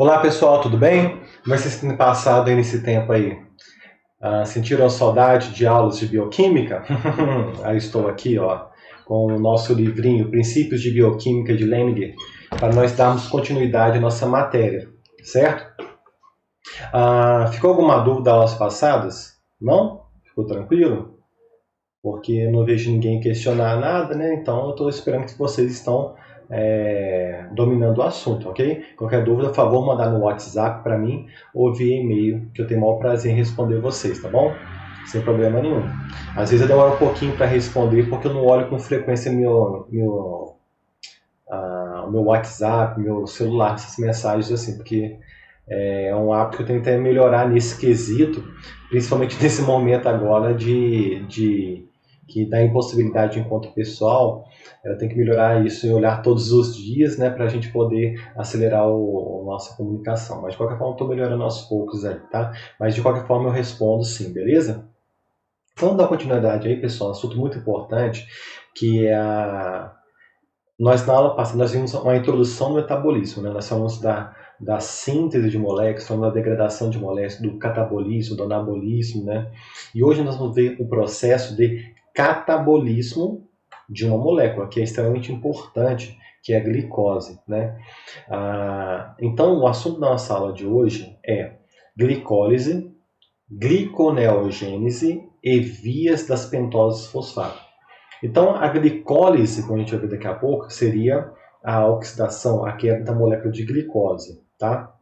Olá pessoal, tudo bem? Como é que vocês têm passado aí nesse tempo aí? Sentiram saudade de aulas de bioquímica? Aí estou aqui, ó, com o nosso livrinho Princípios de Bioquímica de Leninger, para nós darmos continuidade à nossa matéria, certo? Ficou alguma dúvida das aulas passadas? Não? Ficou tranquilo? Porque eu não vejo ninguém questionar nada, né? Então eu estou esperando que vocês estão dominando o assunto, ok? Qualquer dúvida, por favor, mandar no WhatsApp para mim ou via e-mail, que eu tenho o maior prazer em responder vocês, tá bom? Sem problema nenhum. Às vezes eu demoro um pouquinho para responder porque eu não olho com frequência o meu WhatsApp, meu celular, essas mensagens assim, porque é um hábito que eu tenho que melhorar nesse quesito, principalmente nesse momento agora que dá impossibilidade de encontro pessoal. Eu tenho que melhorar isso e olhar todos os dias, né, para a gente poder acelerar a nossa comunicação. Mas de qualquer forma, estou melhorando aos poucos aí, tá? Mas de qualquer forma, eu respondo sim, beleza? Vamos dar continuidade aí, pessoal, um assunto muito importante, que é nós na aula passada nós vimos uma introdução do metabolismo, né? Nós falamos da síntese de moléculas, falamos da degradação de moléculas, do catabolismo, do anabolismo, né? E hoje nós vamos ver o processo de catabolismo de uma molécula, que é extremamente importante, que é a glicose, né? Então, o assunto da nossa aula de hoje é glicólise, gliconeogênese e vias das pentoses fosfato. Então, a glicólise, como a gente vai ver daqui a pouco, seria a oxidação, a quebra da molécula de glicose, tá?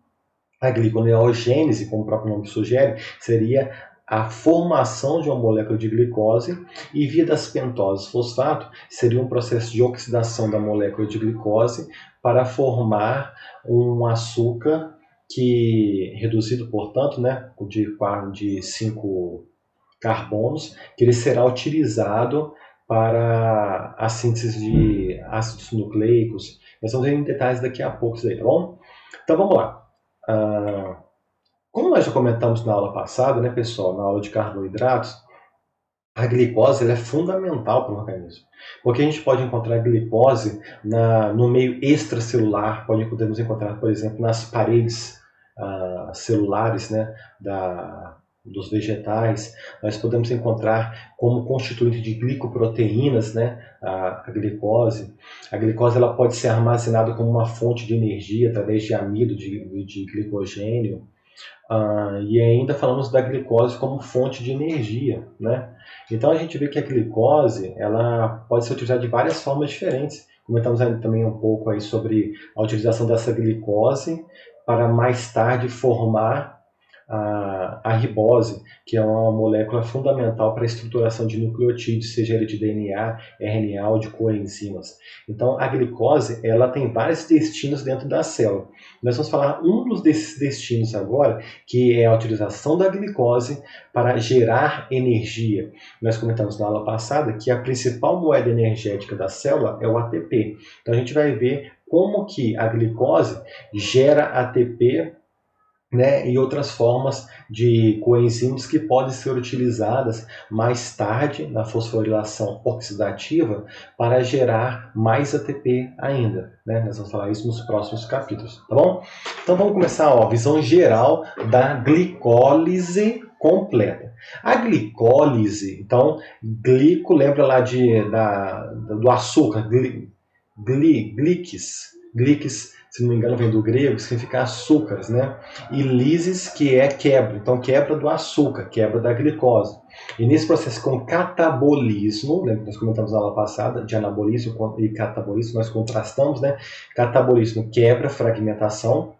A gliconeogênese, como o próprio nome sugere, seria a formação de uma molécula de glicose, e via das pentoses fosfato seria um processo de oxidação da molécula de glicose para formar um açúcar que, reduzido, portanto, né, de 5 carbonos, que ele será utilizado para a síntese de ácidos nucleicos. Nós vamos ver em detalhes daqui a pouco isso aí, tá bom? Então vamos lá. Como nós já comentamos na aula passada, né, pessoal, na aula de carboidratos, a glicose ela é fundamental para o organismo, porque a gente pode encontrar glicose no meio extracelular, podemos encontrar, por exemplo, nas paredes celulares, né, dos vegetais. Nós podemos encontrar como constituinte de glicoproteínas, né, a glicose. A glicose ela pode ser armazenada como uma fonte de energia através de amido, de glicogênio. E ainda falamos da glicose como fonte de energia, né? Então a gente vê que a glicose ela pode ser utilizada de várias formas diferentes. Comentamos também um pouco aí sobre a utilização dessa glicose para mais tarde formar a ribose, que é uma molécula fundamental para a estruturação de nucleotídeos, seja ele de DNA, RNA ou de coenzimas. Então, a glicose ela tem vários destinos dentro da célula. Nós vamos falar desses destinos agora, que é a utilização da glicose para gerar energia. Nós comentamos na aula passada que a principal moeda energética da célula é o ATP. Então, a gente vai ver como que a glicose gera ATP, né, e outras formas de coenzimas que podem ser utilizadas mais tarde na fosforilação oxidativa para gerar mais ATP ainda, né? Nós vamos falar isso nos próximos capítulos, tá bom? Então vamos começar, ó, visão geral da glicólise completa. A glicólise, então, glico, lembra lá do açúcar, gliques, se não me engano, vem do grego, que significa açúcares, né? E lises, que é quebra. Então, quebra do açúcar, quebra da glicose. E nesse processo com catabolismo, lembra que nós comentamos na aula passada, de anabolismo e catabolismo, nós contrastamos, né? Catabolismo quebra, fragmentação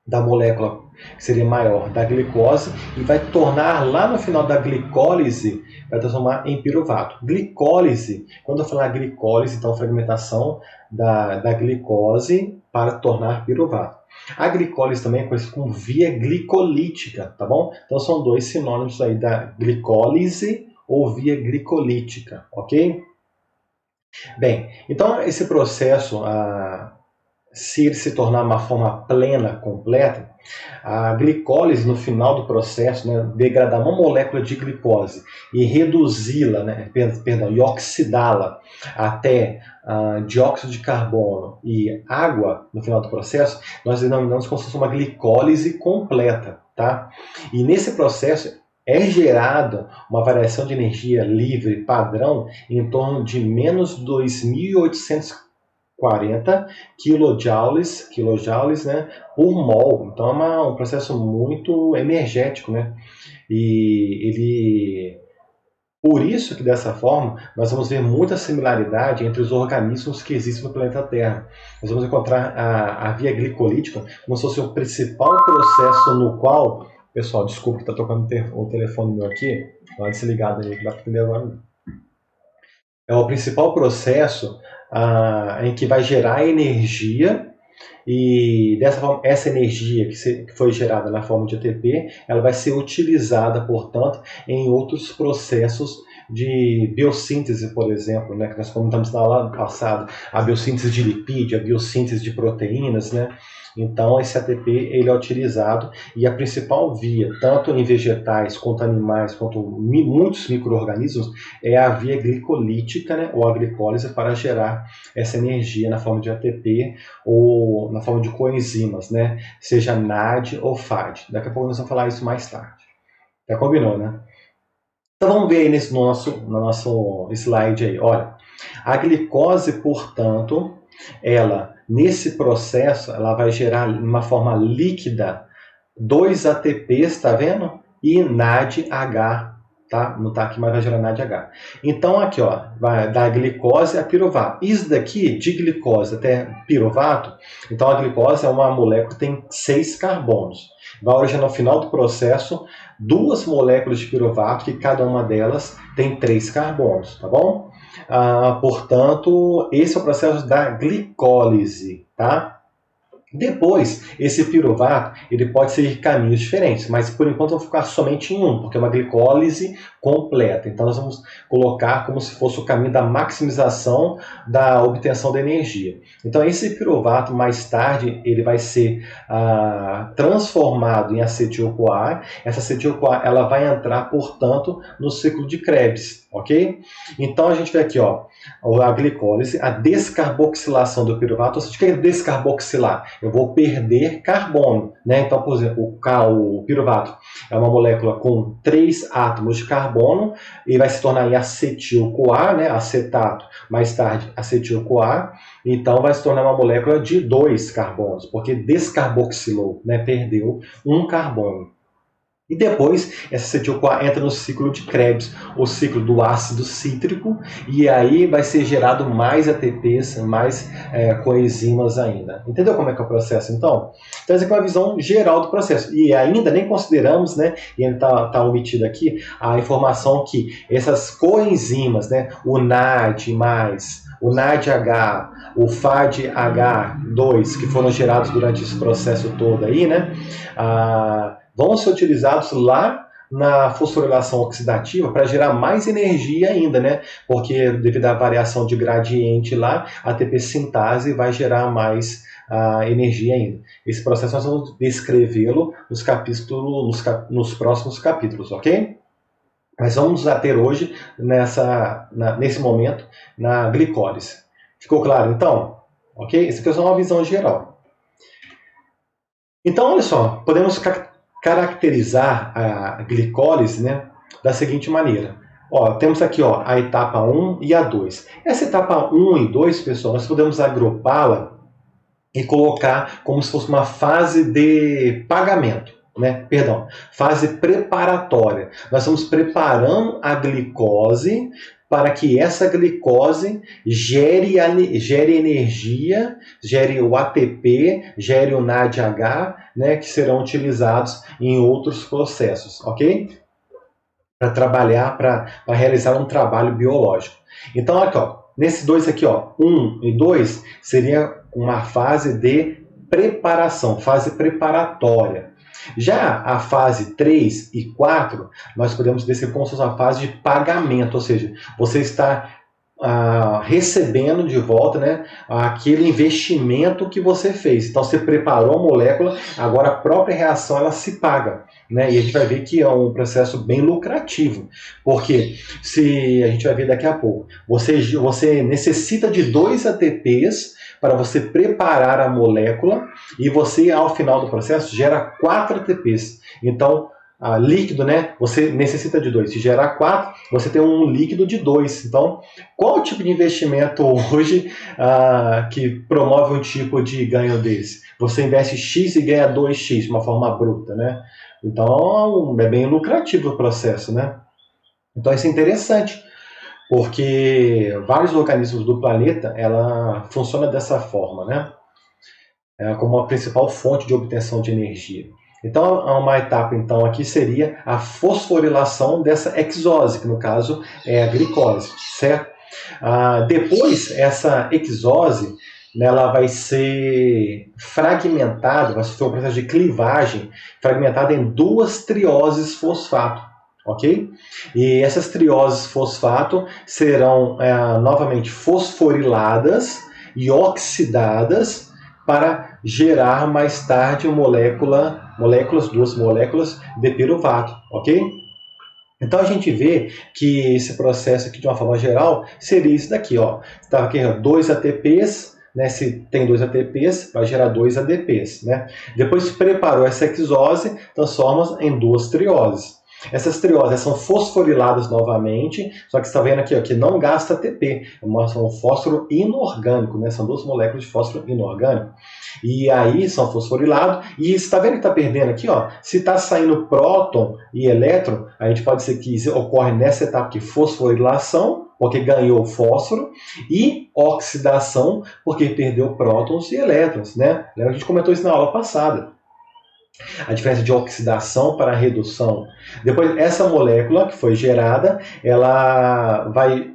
da molécula que seria maior da glicose e vai tornar lá no final da glicólise, vai transformar em piruvato. Glicólise, quando eu falar glicólise, então fragmentação da glicose para tornar piruvato. A glicólise também é conhecida como via glicolítica, tá bom? Então são dois sinônimos aí da glicólise ou via glicolítica, ok? Bem, então esse processo, se ele se tornar uma forma plena, completa, a glicólise no final do processo, né, degradar uma molécula de glicose e reduzi-la, né, e oxidá-la até dióxido de carbono e água no final do processo, nós denominamos como se fosse uma glicólise completa, tá? E nesse processo é gerada uma variação de energia livre padrão em torno de menos 2.840 kilojoules, né, por mol. Então é um processo muito energético, né? Por isso que dessa forma nós vamos ver muita similaridade entre os organismos que existem no planeta Terra. Nós vamos encontrar a via glicolítica como se fosse o principal processo no qual... Pessoal, desculpa que está tocando o telefone meu aqui, pode ser ligado aí, que dá para entender agora. É o principal processo em que vai gerar energia, e dessa forma, essa energia que foi gerada na forma de ATP, ela vai ser utilizada, portanto, em outros processos de biossíntese, por exemplo, né, que nós comentamos na aula passada, a biossíntese de lipídio, a biossíntese de proteínas, né? Então, esse ATP ele é utilizado, e a principal via, tanto em vegetais, quanto animais, quanto muitos micro-organismos, é a via glicolítica, né, ou a glicólise, para gerar essa energia na forma de ATP ou na forma de coenzimas, né, seja NAD ou FAD. Daqui a pouco nós vamos falar isso mais tarde. Já combinou, né? Então vamos ver aí no nosso slide aí. Olha, a glicose, portanto, ela, nesse processo, ela vai gerar em uma forma líquida 2 ATPs, tá vendo? E NADH, tá? Não tá aqui, mas vai gerar NADH. Então aqui, ó, vai da glicose a piruvato. Isso daqui, de glicose até piruvato, então a glicose é uma molécula que tem 6 carbonos. Vai originar no final do processo 2 moléculas de piruvato, que cada uma delas tem 3 carbonos, tá bom? Portanto, esse é o processo da glicólise, tá? Depois, esse piruvato ele pode seguir caminhos diferentes, mas por enquanto eu vou ficar somente em um, porque é uma glicólise completa. Então nós vamos colocar como se fosse o caminho da maximização da obtenção da energia. Então esse piruvato mais tarde ele vai ser transformado em acetil-CoA. Essa acetil-CoA ela vai entrar, portanto, no ciclo de Krebs, ok? Então a gente vê aqui, ó, a glicólise, a descarboxilação do piruvato. Ou seja, o que é descarboxilar? Eu vou perder carbono, né? Então, por exemplo, o piruvato é uma molécula com 3 átomos de carbono e vai se tornar em acetil-CoA, né? Acetato, mais tarde acetil-CoA. Então, vai se tornar uma molécula de 2 carbonos, porque descarboxilou, né? Perdeu um carbono. E depois, essa acetil-CoA entra no ciclo de Krebs, o ciclo do ácido cítrico, e aí vai ser gerado mais ATPs, mais coenzimas ainda. Entendeu como é que é o processo, então? Então, essa aqui é uma visão geral do processo. E ainda nem consideramos, né, e ainda está omitido aqui, a informação que essas coenzimas, né, o NAD+, o NADH, o FADH2, que foram gerados durante esse processo todo aí, né, vão ser utilizados lá na fosforilação oxidativa para gerar mais energia ainda, né? Porque devido à variação de gradiente lá, a ATP sintase vai gerar mais energia ainda. Esse processo nós vamos descrevê-lo nos próximos capítulos, ok? Mas vamos nos ater hoje nesse momento na glicólise. Ficou claro então? Ok? Essa aqui é só uma visão geral. Então, olha só, podemos caracterizar a glicólise, né, da seguinte maneira. Ó, temos aqui, ó, a etapa 1 e a 2. Essa etapa 1 e 2, pessoal, nós podemos agrupá-la e colocar como se fosse uma fase de pagamento, né? Perdão, fase preparatória. Nós estamos preparando a glicose para que essa glicose gere energia, gere o ATP, gere o NADH, né, que serão utilizados em outros processos, ok? Para trabalhar, para realizar um trabalho biológico. Então, aqui, ó, nesses dois aqui, ó, 1 e 2, seria uma fase de preparação, fase preparatória. Já a fase 3 e 4, nós podemos descrever como se fosse uma fase de pagamento, ou seja, você está recebendo de volta, né, aquele investimento que você fez. Então você preparou a molécula, agora a própria reação ela se paga, né? E a gente vai ver que é um processo bem lucrativo, porque se a gente vai ver daqui a pouco, você necessita de 2 ATPs para você preparar a molécula e você ao final do processo gera 4 ATPs. Então líquido, né? Você necessita de 2. Se gerar 4, você tem um líquido de 2. Então, qual o tipo de investimento hoje que promove um tipo de ganho desse? Você investe X e ganha 2X de uma forma bruta, né? Então, é bem lucrativo o processo, né? Então, isso é interessante, porque vários organismos do planeta, ela funciona dessa forma, né? Como a principal fonte de obtenção de energia. Então, uma etapa então aqui seria a fosforilação dessa exose, que no caso é a glicose, certo? Depois, essa exose, né, ela vai ser fragmentada, vai sofrer um processo de clivagem, fragmentada em 2 trioses fosfato, ok? E essas trioses fosfato serão novamente fosforiladas e oxidadas para gerar mais tarde duas moléculas de piruvato, ok? Então a gente vê que esse processo aqui, de uma forma geral, seria isso daqui, ó. Tá aqui, ó, 2 ATPs, né? Se tem 2 ATPs, vai gerar 2 ADPs, né? Depois preparou essa exose, transforma em 2 trioses. Essas trioses são fosforiladas novamente, só que você está vendo aqui ó, que não gasta ATP, são um fósforo inorgânico, né? São 2 moléculas de fósforo inorgânico. E aí são fosforilados, e você está vendo que está perdendo aqui, ó, se está saindo próton e elétron, a gente pode dizer que ocorre nessa etapa aqui fosforilação, porque ganhou fósforo, e oxidação, porque perdeu prótons e elétrons, né? A gente comentou isso na aula passada. A diferença de oxidação para redução. Depois, essa molécula que foi gerada, ela vai,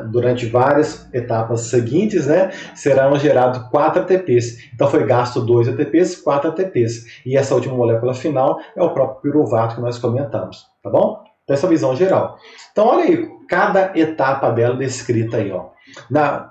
durante várias etapas seguintes, né, serão gerados 4 ATPs. Então, foi gasto 2 ATPs, 4 ATPs. E essa última molécula final é o próprio piruvato que nós comentamos, tá bom? Então, essa visão geral. Então, olha aí, cada etapa dela descrita aí, ó.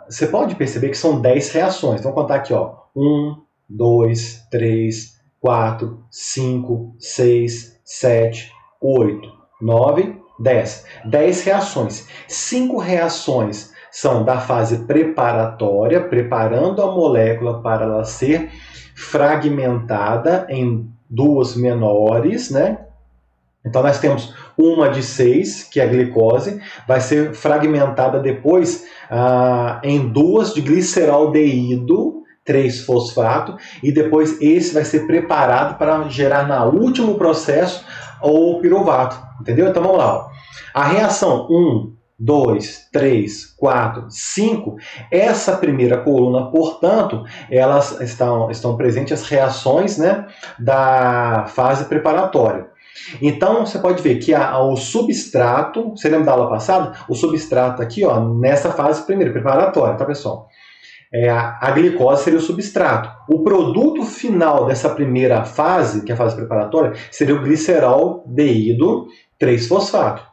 Você pode perceber que são 10 reações. Vamos contar aqui, ó. 1, 2, 3, 4, 5, 6, 7, 8, 9, 10. 10 reações. 5 reações são da fase preparatória, preparando a molécula para ela ser fragmentada em 2 menores, né? Então, nós temos uma de 6, que é a glicose, vai ser fragmentada depois em 2 de gliceraldeído, 3-fosfato, e depois esse vai ser preparado para gerar no último processo o piruvato, entendeu? Então vamos lá. Ó. A reação 1, 2, 3, 4, 5, essa primeira coluna, portanto, elas estão presentes as reações, né, da fase preparatória. Então, você pode ver que o substrato, você lembra da aula passada? O substrato aqui, ó, nessa fase primeira, preparatória, tá, pessoal? A glicose seria o substrato. O produto final dessa primeira fase, que é a fase preparatória, seria o gliceraldeído 3-fosfato.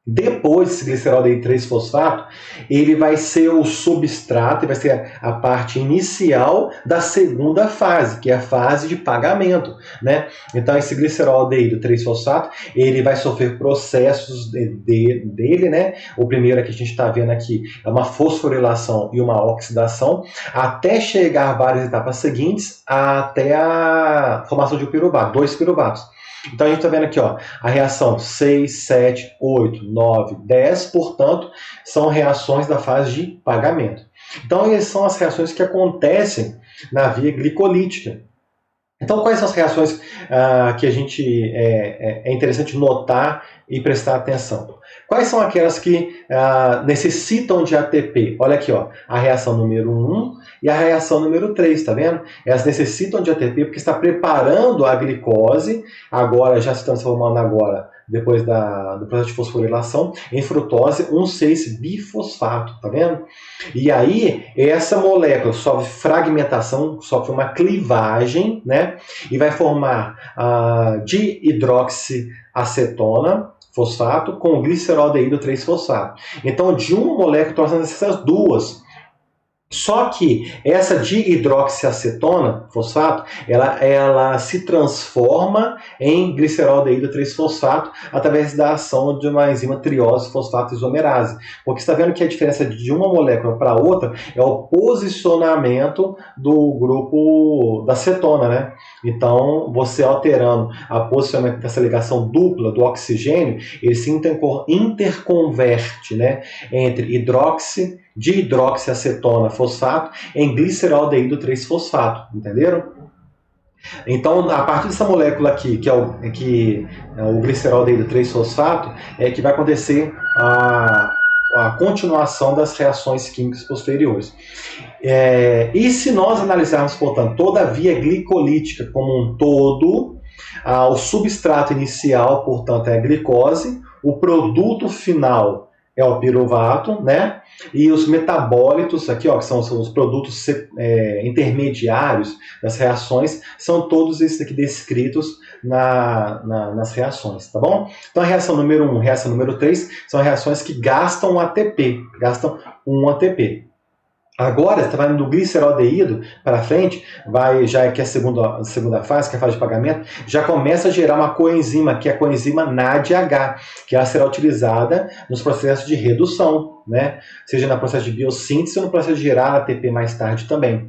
Depois desse gliceraldeído 3-fosfato, ele vai ser o substrato, vai ser a parte inicial da segunda fase, que é a fase de pagamento, né? Então, esse gliceraldeído 3-fosfato, ele vai sofrer processos dele, né? O primeiro que a gente está vendo aqui é uma fosforilação e uma oxidação, até chegar a várias etapas seguintes, até a formação de um piruvato, 2 piruvatos. Então, a gente está vendo aqui, ó, a reação 6, 7, 8, 9, 10, portanto, são reações da fase de pagamento. Então, essas são as reações que acontecem na via glicolítica. Então, quais são as reações que a gente é interessante notar e prestar atenção? Quais são aquelas que necessitam de ATP? Olha aqui, ó, a reação número 1 e a reação número 3, tá vendo? Elas necessitam de ATP porque está preparando a glicose, agora já se transformando agora, depois do processo de fosforilação, em frutose 1,6-bifosfato, tá vendo? E aí, essa molécula sofre fragmentação, sofre uma clivagem, né? E vai formar dihidroxiacetona, fosfato com gliceraldeído 3-fosfato. Então, de uma molécula, torna essas duas. Só que essa dihidroxiacetona, fosfato, ela se transforma em gliceraldeído 3-fosfato através da ação de uma enzima triose fosfato isomerase. Porque você está vendo que a diferença de uma molécula para outra é o posicionamento do grupo da cetona, né? Então, você alterando o posicionamento dessa ligação dupla do oxigênio, ele se interconverte, né, entre dihidroxiacetona fosfato em gliceraldeído 3-fosfato, entenderam? Então, a partir dessa molécula aqui, que é o gliceraldeído 3-fosfato, é que vai acontecer a continuação das reações químicas posteriores. E se nós analisarmos, portanto, toda a via glicolítica como um todo, o substrato inicial, portanto, é a glicose, o produto final é o piruvato, né? E os metabólitos aqui, ó, que são os produtos intermediários das reações, são todos esses aqui descritos nas reações, tá bom? Então a reação número 1 e a reação número 3 são reações que gastam ATP, gastam um ATP. Agora, você está indo do gliceraldeído para frente, já que é a segunda fase, que é a fase de pagamento, já começa a gerar uma coenzima, que é a coenzima NADH, que ela será utilizada nos processos de redução, né? Seja no processo de biossíntese ou no processo de gerar ATP mais tarde também.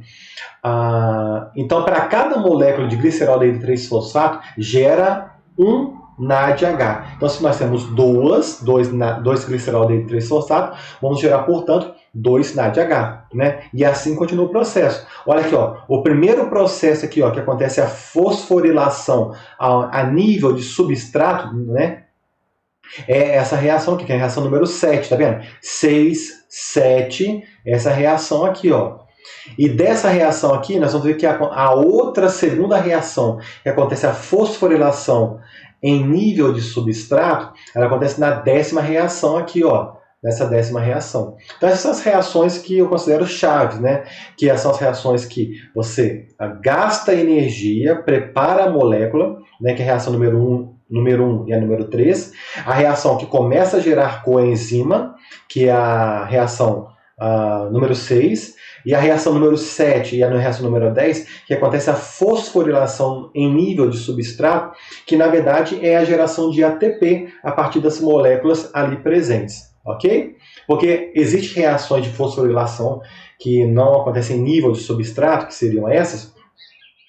Então, para cada molécula de gliceraldeído 3-fosfato, gera um NADH. Então, se nós temos dois gliceraldeído 3-fosfato, vamos gerar, portanto, 2 NADH, né? E assim continua o processo. Olha aqui, ó, o primeiro processo aqui, ó, que acontece é a fosforilação a nível de substrato, né? É essa reação aqui, que é a reação número 7, tá vendo? 6, 7, essa reação aqui, ó. E dessa reação aqui, nós vamos ver que a outra segunda reação, que acontece a fosforilação em nível de substrato, ela acontece na 10ª reação aqui, ó. Nessa 10ª reação. Então, essas são as reações que eu considero chaves, né? Que são as reações que você gasta energia, prepara a molécula, né? Que é a reação número 1 e a número 3. A reação que começa a gerar coenzima, que é a reação número 6. E a reação número 7 e a reação número 10, que acontece a fosforilação em nível de substrato, que na verdade é a geração de ATP a partir das moléculas ali presentes. Ok? Porque existem reações de fosforilação que não acontecem em nível de substrato, que seriam essas,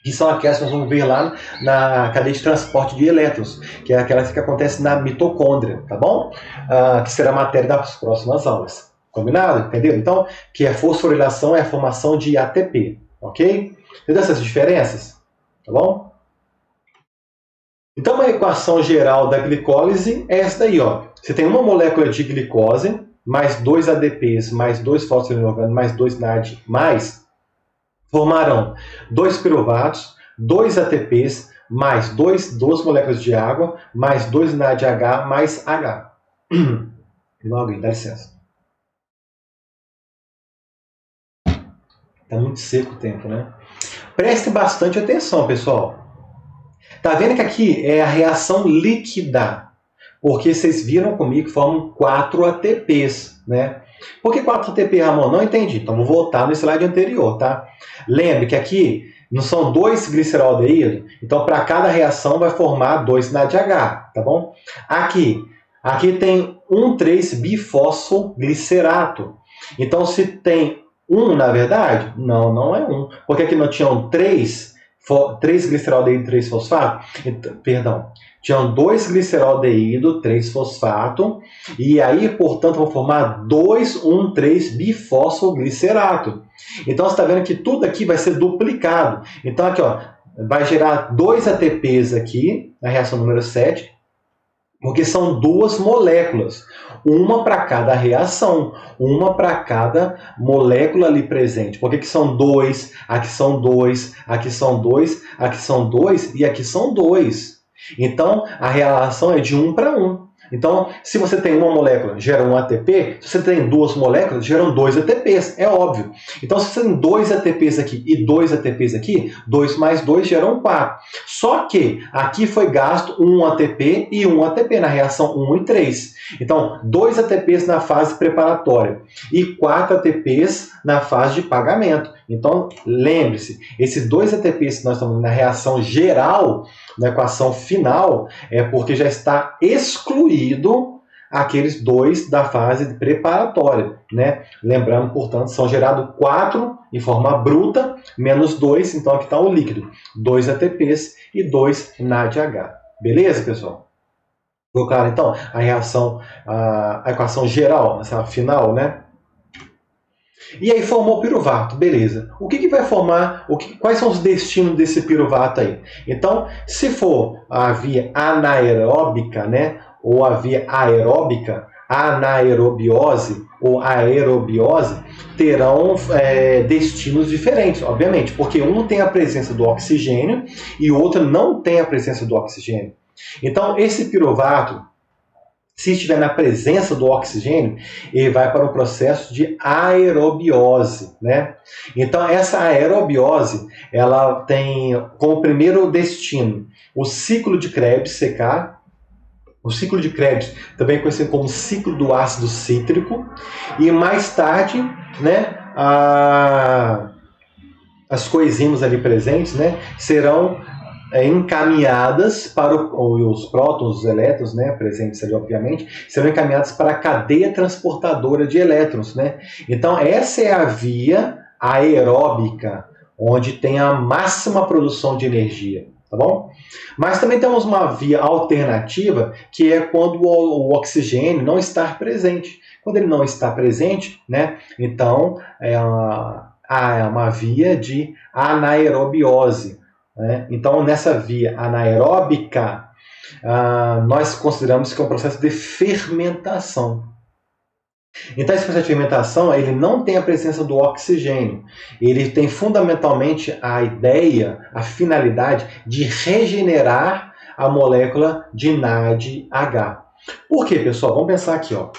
que são aquelas que nós vamos ver lá na cadeia de transporte de elétrons, que é aquelas que acontecem na mitocôndria, tá bom? Que será a matéria das próximas aulas. Combinado? Entendeu? Então, que a fosforilação é a formação de ATP, ok? Entendeu essas diferenças? Tá bom? Então, a equação geral da glicólise é essa daí, ó. Você tem uma molécula de glicose, mais 2 ADPs, mais 2 fósforos inorgânicos, mais 2 NAD+, formarão 2 piruvatos, 2 ATPs, mais 2 moléculas de água, mais 2 NADH, mais H. Não, alguém, dá licença. Está muito seco o tempo, né? Preste bastante atenção, pessoal. Tá vendo que aqui é a reação líquida? Porque vocês viram comigo que formam 4 ATPs, né? Por que 4 ATP, Ramon? Não entendi. Então, vou voltar no slide anterior, tá? Lembre que aqui não são 2 gliceraldeídos, então para cada reação vai formar 2 NADH, tá bom? Aqui tem 1,3-bifosfoglicerato. Então, se tem 1, na verdade? Não é 1. Porque aqui não tinham 3 gliceraldeído 3-fosfato? Perdão. Tinham 2 gliceraldeído 3-fosfato. E aí, portanto, vão formar 2,1,3-bifosfoglicerato. Então, você está vendo que tudo aqui vai ser duplicado. Então, aqui, ó, vai gerar 2 ATPs aqui, na reação número 7. Porque são 2 moléculas, uma para cada reação, uma para cada molécula ali presente. Por que são 2, aqui são 2, aqui são 2, aqui são 2 e aqui são 2. Então, a relação é de 1 para 1. Então, se você tem uma molécula, gera um ATP. Se você tem duas moléculas, geram dois ATPs, é óbvio. Então, se você tem dois ATPs aqui e dois ATPs aqui, 2 mais 2 geram 4. Só que aqui foi gasto um ATP e um ATP na reação 1 e 3. Então, 2 ATPs na fase preparatória e 4 ATPs na fase de pagamento. Então, lembre-se, esses 2 ATPs que nós estamos na reação geral, na equação final, é porque já está excluído aqueles 2 da fase preparatória, né? Lembrando, portanto, são gerados 4 em forma bruta, menos 2, então aqui está o líquido. 2 ATPs e 2 NADH. Beleza, pessoal? Ficou claro, então, a reação, a equação geral, essa final, né? E aí formou o piruvato, beleza. O que vai formar, quais são os destinos desse piruvato aí? Então, se for a via anaeróbica, né, ou a via aeróbica, anaerobiose ou aerobiose, terão destinos diferentes, obviamente, porque um tem a presença do oxigênio e o outro não tem a presença do oxigênio. Então, esse piruvato, se estiver na presença do oxigênio, ele vai para o processo de aerobiose, né? Então, essa aerobiose, ela tem como primeiro destino o ciclo de Krebs, CK. O ciclo de Krebs, também conhecido como ciclo do ácido cítrico. E mais tarde, né, as coenzimas ali presentes, né, serão encaminhadas para os prótons, os elétrons, né, presentes ali, obviamente, serão encaminhados para a cadeia transportadora de elétrons, né? Então, essa é a via aeróbica, onde tem a máxima produção de energia, tá bom? Mas também temos uma via alternativa, que é quando o oxigênio não está presente. Quando ele não está presente, né, então há uma via de anaerobiose. Então, nessa via anaeróbica, nós consideramos que é um processo de fermentação. Então, esse processo de fermentação, ele não tem a presença do oxigênio. Ele tem fundamentalmente a ideia, a finalidade de regenerar a molécula de NADH. Por quê, pessoal? Vamos pensar aqui, ó.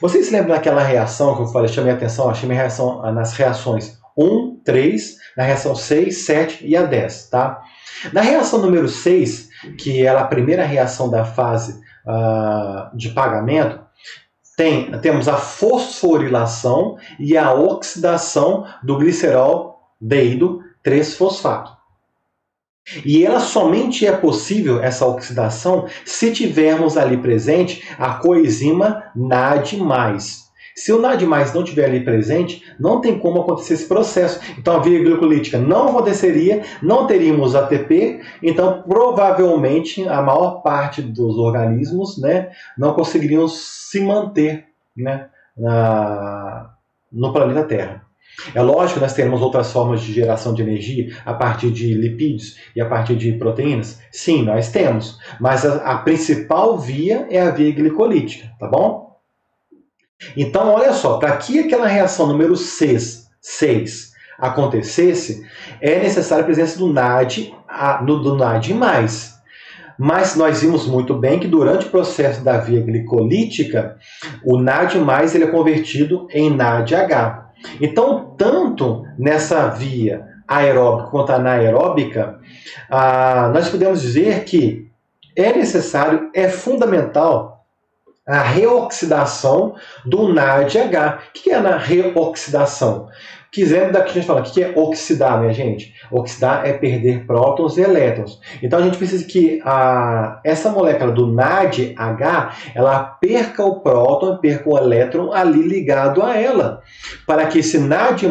Vocês se lembram daquela reação que eu falei, chamei a atenção, achei minha reação nas reações 1, 3, na reação 6, 7 e a 10, tá? Na reação número 6, que é a primeira reação da fase de pagamento, temos a fosforilação e a oxidação do glicerol deído 3-fosfato. E ela somente é possível, essa oxidação, se tivermos ali presente a coenzima NAD+. Se o NAD+, não estiver ali presente, não tem como acontecer esse processo. Então, a via glicolítica não aconteceria, não teríamos ATP, então, provavelmente, a maior parte dos organismos, né, não conseguiriam se manter, né, no planeta Terra. É lógico que nós teremos outras formas de geração de energia a partir de lipídios e a partir de proteínas. Sim, nós temos, mas a principal via é a via glicolítica, tá bom? Então, olha só, para que aquela reação número 6 acontecesse, é necessária a presença do NAD, do NAD+. Mas nós vimos muito bem que durante o processo da via glicolítica, o NAD+, ele é convertido em NADH. Então, tanto nessa via aeróbica quanto anaeróbica, nós podemos dizer que é necessário, é fundamental a reoxidação do NADH. O que é a reoxidação? Quisermos daqui a gente fala, o que é oxidar, minha gente? Oxidar é perder prótons e elétrons. Então a gente precisa que essa molécula do NADH, ela perca o próton, perca o elétron ali ligado a ela, para que esse NAD+,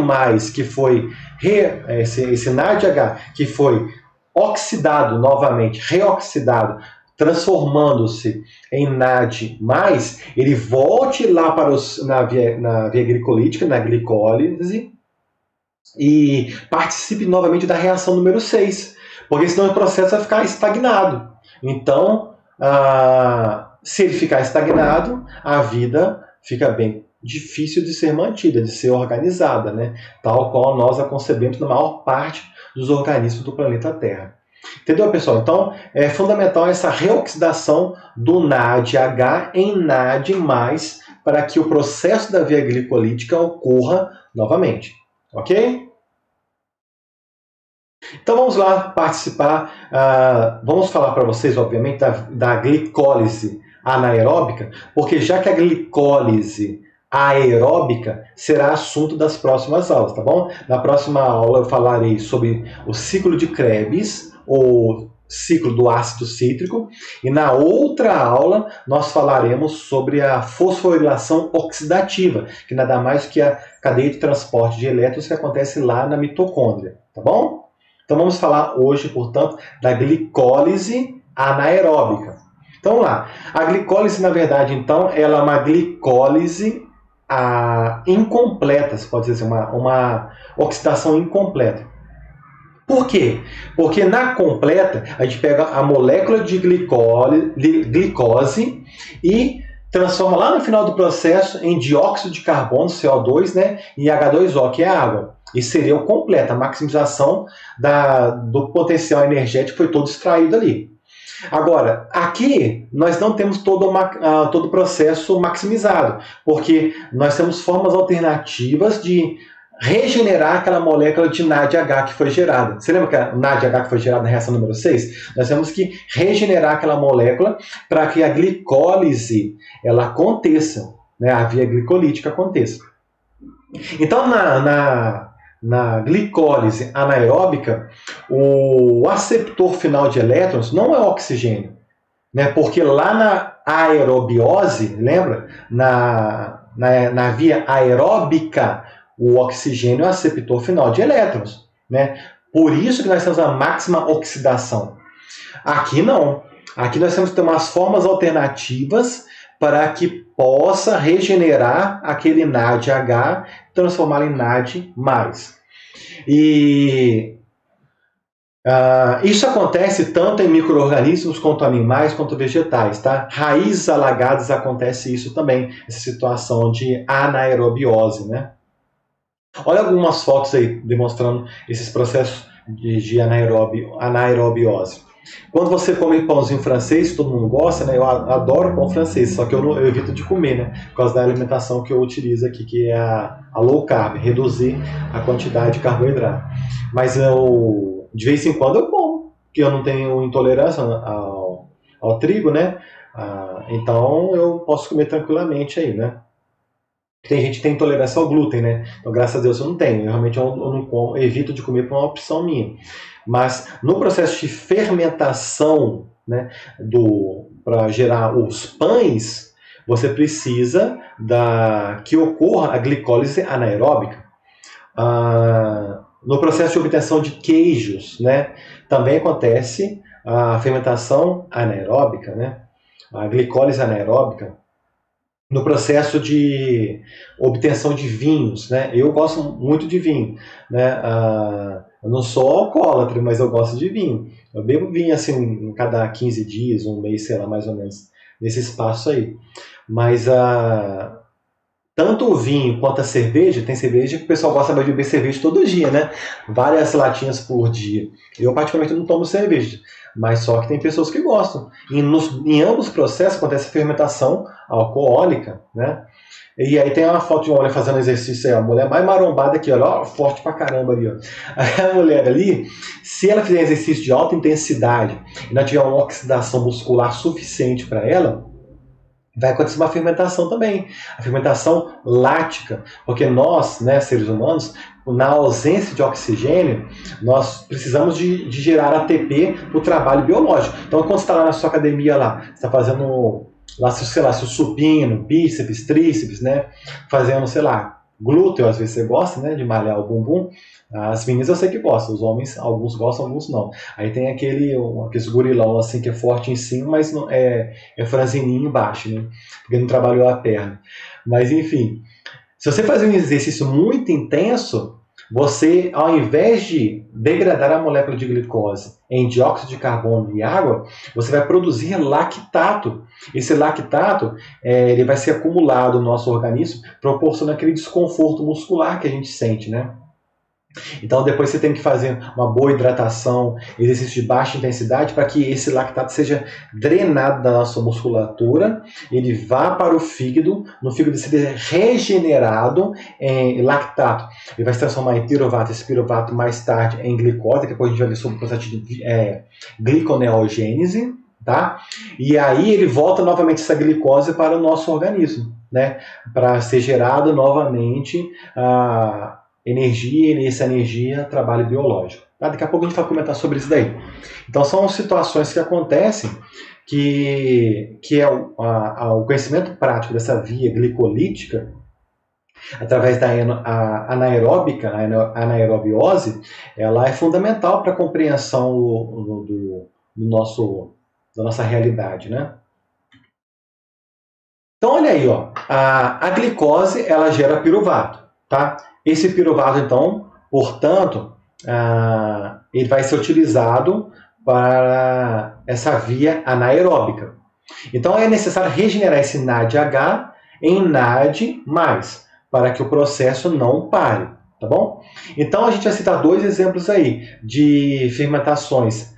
que foi esse NADH que foi oxidado novamente, reoxidado, transformando-se em NAD+, ele volte lá para na via glicolítica, na glicólise, e participe novamente da reação número 6, porque senão o processo vai ficar estagnado. Então, se ele ficar estagnado, a vida fica bem difícil de ser mantida, de ser organizada, né? Tal qual nós a concebemos na maior parte dos organismos do planeta Terra. Entendeu, pessoal? Então, é fundamental essa reoxidação do NADH em NAD+, para que o processo da via glicolítica ocorra novamente. Ok? Então vamos lá participar, vamos falar para vocês, obviamente, da glicólise anaeróbica, porque já que a glicólise aeróbica será assunto das próximas aulas, tá bom? Na próxima aula eu falarei sobre o ciclo de Krebs, ou ciclo do ácido cítrico, e na outra aula nós falaremos sobre a fosforilação oxidativa, que nada mais que a cadeia de transporte de elétrons que acontece lá na mitocôndria, tá bom? Então vamos falar hoje, portanto, da glicólise anaeróbica. Então vamos lá. A glicólise, na verdade, então, ela é uma glicólise incompleta, se pode dizer, uma oxidação incompleta. Por quê? Porque na completa, a gente pega a molécula de glicose e transforma lá no final do processo em dióxido de carbono, CO2, né, e H2O, que é a água. Isso seria o completo, a maximização do potencial energético foi todo extraído ali. Agora, aqui nós não temos todo o processo maximizado, porque nós temos formas alternativas de regenerar aquela molécula de NADH que foi gerada. Você lembra que a NADH que foi gerada na reação número 6? Nós temos que regenerar aquela molécula para que a glicólise ela aconteça, né? A via glicolítica aconteça. Então, na glicólise anaeróbica, o aceptor final de elétrons não é o oxigênio, né? Porque lá na aerobiose, lembra? Na via aeróbica, o oxigênio é o aceptor final de elétrons, né? Por isso que nós temos a máxima oxidação. Aqui não. Aqui nós temos que ter umas formas alternativas para que possa regenerar aquele NADH, transformá-lo em NAD+. E isso acontece tanto em micro-organismos, quanto animais, quanto vegetais. Tá? Raízes alagadas acontece isso também, essa situação de anaerobiose, né? Olha algumas fotos aí demonstrando esses processos de anaerobiose. Quando você come pãozinho francês, todo mundo gosta, né? Eu adoro pão francês, só que eu evito de comer, né? Por causa da alimentação que eu utilizo aqui, que é a low carb, reduzir a quantidade de carboidrato. Mas de vez em quando eu como, porque eu não tenho intolerância ao trigo, né? Então eu posso comer tranquilamente aí, né? Tem gente que tem intolerância ao glúten, né? Então, graças a Deus, eu não tenho. Eu realmente eu não como, evito de comer por uma opção minha. Mas no processo de fermentação, né, para gerar os pães, você precisa que ocorra a glicólise anaeróbica. No processo de obtenção de queijos, né, também acontece a fermentação anaeróbica, né? A glicólise anaeróbica. No processo de obtenção de vinhos, né? Eu gosto muito de vinho, né? Eu não sou alcoólatra, mas eu gosto de vinho. Eu bebo vinho assim, cada 15 dias, um mês, sei lá, mais ou menos, nesse espaço aí. Mas tanto o vinho quanto a cerveja, tem cerveja que o pessoal gosta de beber cerveja todo dia, né? Várias latinhas por dia. Eu, particularmente, não tomo cerveja, mas só que tem pessoas que gostam. Em ambos os processos acontece a fermentação alcoólica, né? E aí tem uma foto de uma mulher fazendo exercício aí, a mulher mais marombada aqui, ó, forte pra caramba ali, ó. A mulher ali, se ela fizer exercício de alta intensidade e não tiver uma oxidação muscular suficiente para ela, vai acontecer uma fermentação também, a fermentação lática, porque nós, né, seres humanos, na ausência de oxigênio, nós precisamos de gerar ATP para o trabalho biológico. Então, quando você está lá na sua academia, lá, você está fazendo, lá, sei lá, seu supino, bíceps, tríceps, né, fazendo, sei lá, glúteo, às vezes você gosta, né, de malhar o bumbum. As meninas eu sei que gostam, os homens, alguns gostam, alguns não. Aí tem aqueles gurilão assim que é forte em cima, mas não, é franzininho embaixo, né? Porque não trabalhou a perna. Mas enfim, se você fazer um exercício muito intenso, você, ao invés de degradar a molécula de glicose em dióxido de carbono e água, você vai produzir lactato. Esse lactato ele vai ser acumulado no nosso organismo, proporcionando aquele desconforto muscular que a gente sente, né? Então depois você tem que fazer uma boa hidratação, exercício de baixa intensidade para que esse lactato seja drenado da nossa musculatura, ele vá para o fígado, no fígado seja regenerado em lactato. Ele vai se transformar em piruvato, esse piruvato mais tarde em glicose, depois a gente vai ver sobre o processo de gliconeogênese, tá? E aí ele volta novamente essa glicose para o nosso organismo, né? Para ser gerado novamente energia, e nessa energia, trabalho biológico. Tá? Daqui a pouco a gente vai comentar sobre isso daí. Então, são situações que acontecem que é o conhecimento prático dessa via glicolítica, através da anaerobiose, ela é fundamental para a compreensão da nossa realidade, né? Então, olha aí, ó, a glicose, ela gera piruvato, tá? Esse piruvato, então, portanto, ele vai ser utilizado para essa via anaeróbica. Então, é necessário regenerar esse NADH em NAD+, para que o processo não pare, tá bom? Então, a gente vai citar dois exemplos aí de fermentações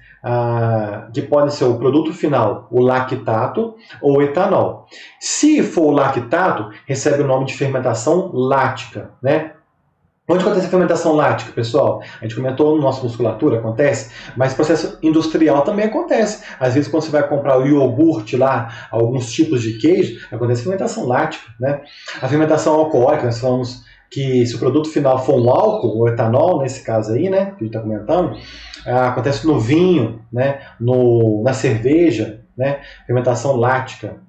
que podem ser o produto final, o lactato ou o etanol. Se for o lactato, recebe o nome de fermentação lática, né? Onde acontece a fermentação lática, pessoal? A gente comentou no nossa musculatura, acontece, mas processo industrial também acontece. Às vezes, quando você vai comprar o iogurte lá, alguns tipos de queijo, acontece fermentação lática, né? A fermentação alcoólica, nós falamos que se o produto final for um álcool, o etanol, nesse caso aí, né, que a gente está comentando, acontece no vinho, né, na cerveja, né, fermentação lática,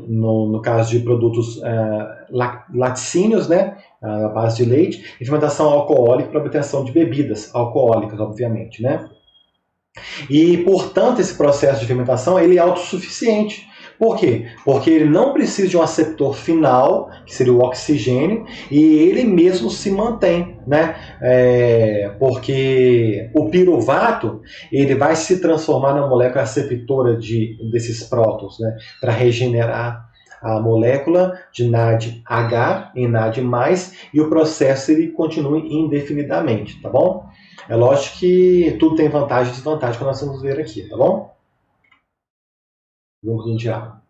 no caso de produtos laticínios, né, à base de leite, e fermentação alcoólica para obtenção de bebidas alcoólicas, obviamente, né. E, portanto, esse processo de fermentação ele é autossuficiente. Por quê? Porque ele não precisa de um aceptor final, que seria o oxigênio, e ele mesmo se mantém, né? Porque o piruvato ele vai se transformar na molécula aceptora desses prótons, né? Para regenerar a molécula de NADH em NAD+, e o processo ele continua indefinidamente, tá bom? É lógico que tudo tem vantagem e desvantagem que nós vamos ver aqui, tá bom? Vamos continuar.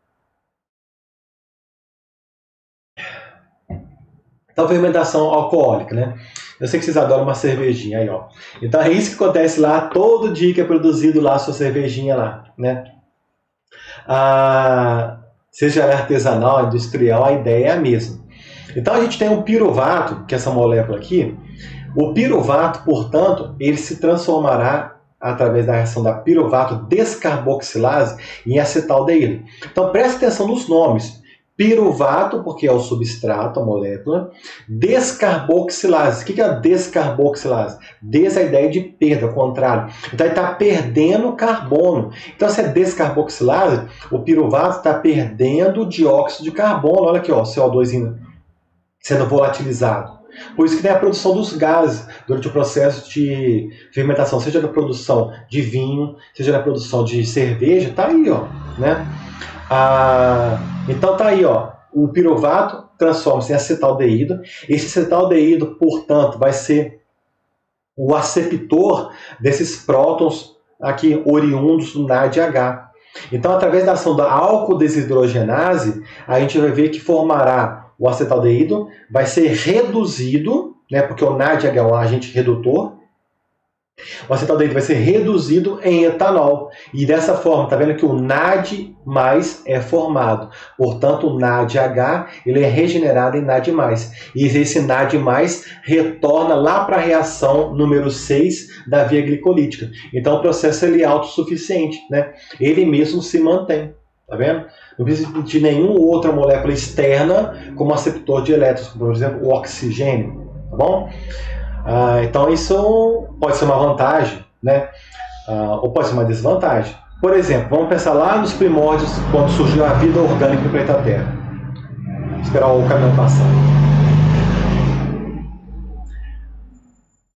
Então, fermentação alcoólica, né? Eu sei que vocês adoram uma cervejinha aí, ó. Então, é isso que acontece lá, todo dia que é produzido lá a sua cervejinha lá, né? Seja artesanal, industrial, a ideia é a mesma. Então, a gente tem um piruvato, que é essa molécula aqui. O piruvato, portanto, ele se transformará através da reação da piruvato descarboxilase em acetaldeído. Então, preste atenção nos nomes. Piruvato, porque é o substrato, a molécula. Descarboxilase. O que é a descarboxilase? Des é a ideia de perda, ao contrário. Então, ele está perdendo carbono. Então, se é descarboxilase, o piruvato está perdendo dióxido de carbono. Olha aqui, ó, CO2 sendo volatilizado. Por isso que tem a produção dos gases durante o processo de fermentação, seja na produção de vinho, seja na produção de cerveja, tá aí, ó, né? Então tá aí, ó, o piruvato transforma-se em acetaldeído. Esse acetaldeído, portanto, vai ser o aceptor desses prótons aqui oriundos do NADH. Então, através da ação da álcool desidrogenase, a gente vai ver que formará o acetaldeído, vai ser reduzido, né, porque o NADH é um agente redutor. O acetaldeído vai ser reduzido em etanol. E dessa forma, tá vendo que o NAD+ é formado. Portanto, o NADH ele é regenerado em NAD+. E esse NAD+ retorna lá para a reação número 6 da via glicolítica. Então, o processo ele é autossuficiente, né? Ele mesmo se mantém. Tá vendo? Não precisa de nenhuma outra molécula externa como aceptor de elétrons, como por exemplo o oxigênio. Tá bom? Então isso pode ser uma vantagem, né? Ou pode ser uma desvantagem. Por exemplo, vamos pensar lá nos primórdios, quando surgiu a vida orgânica no planeta Terra. Vou esperar o caminhão passar.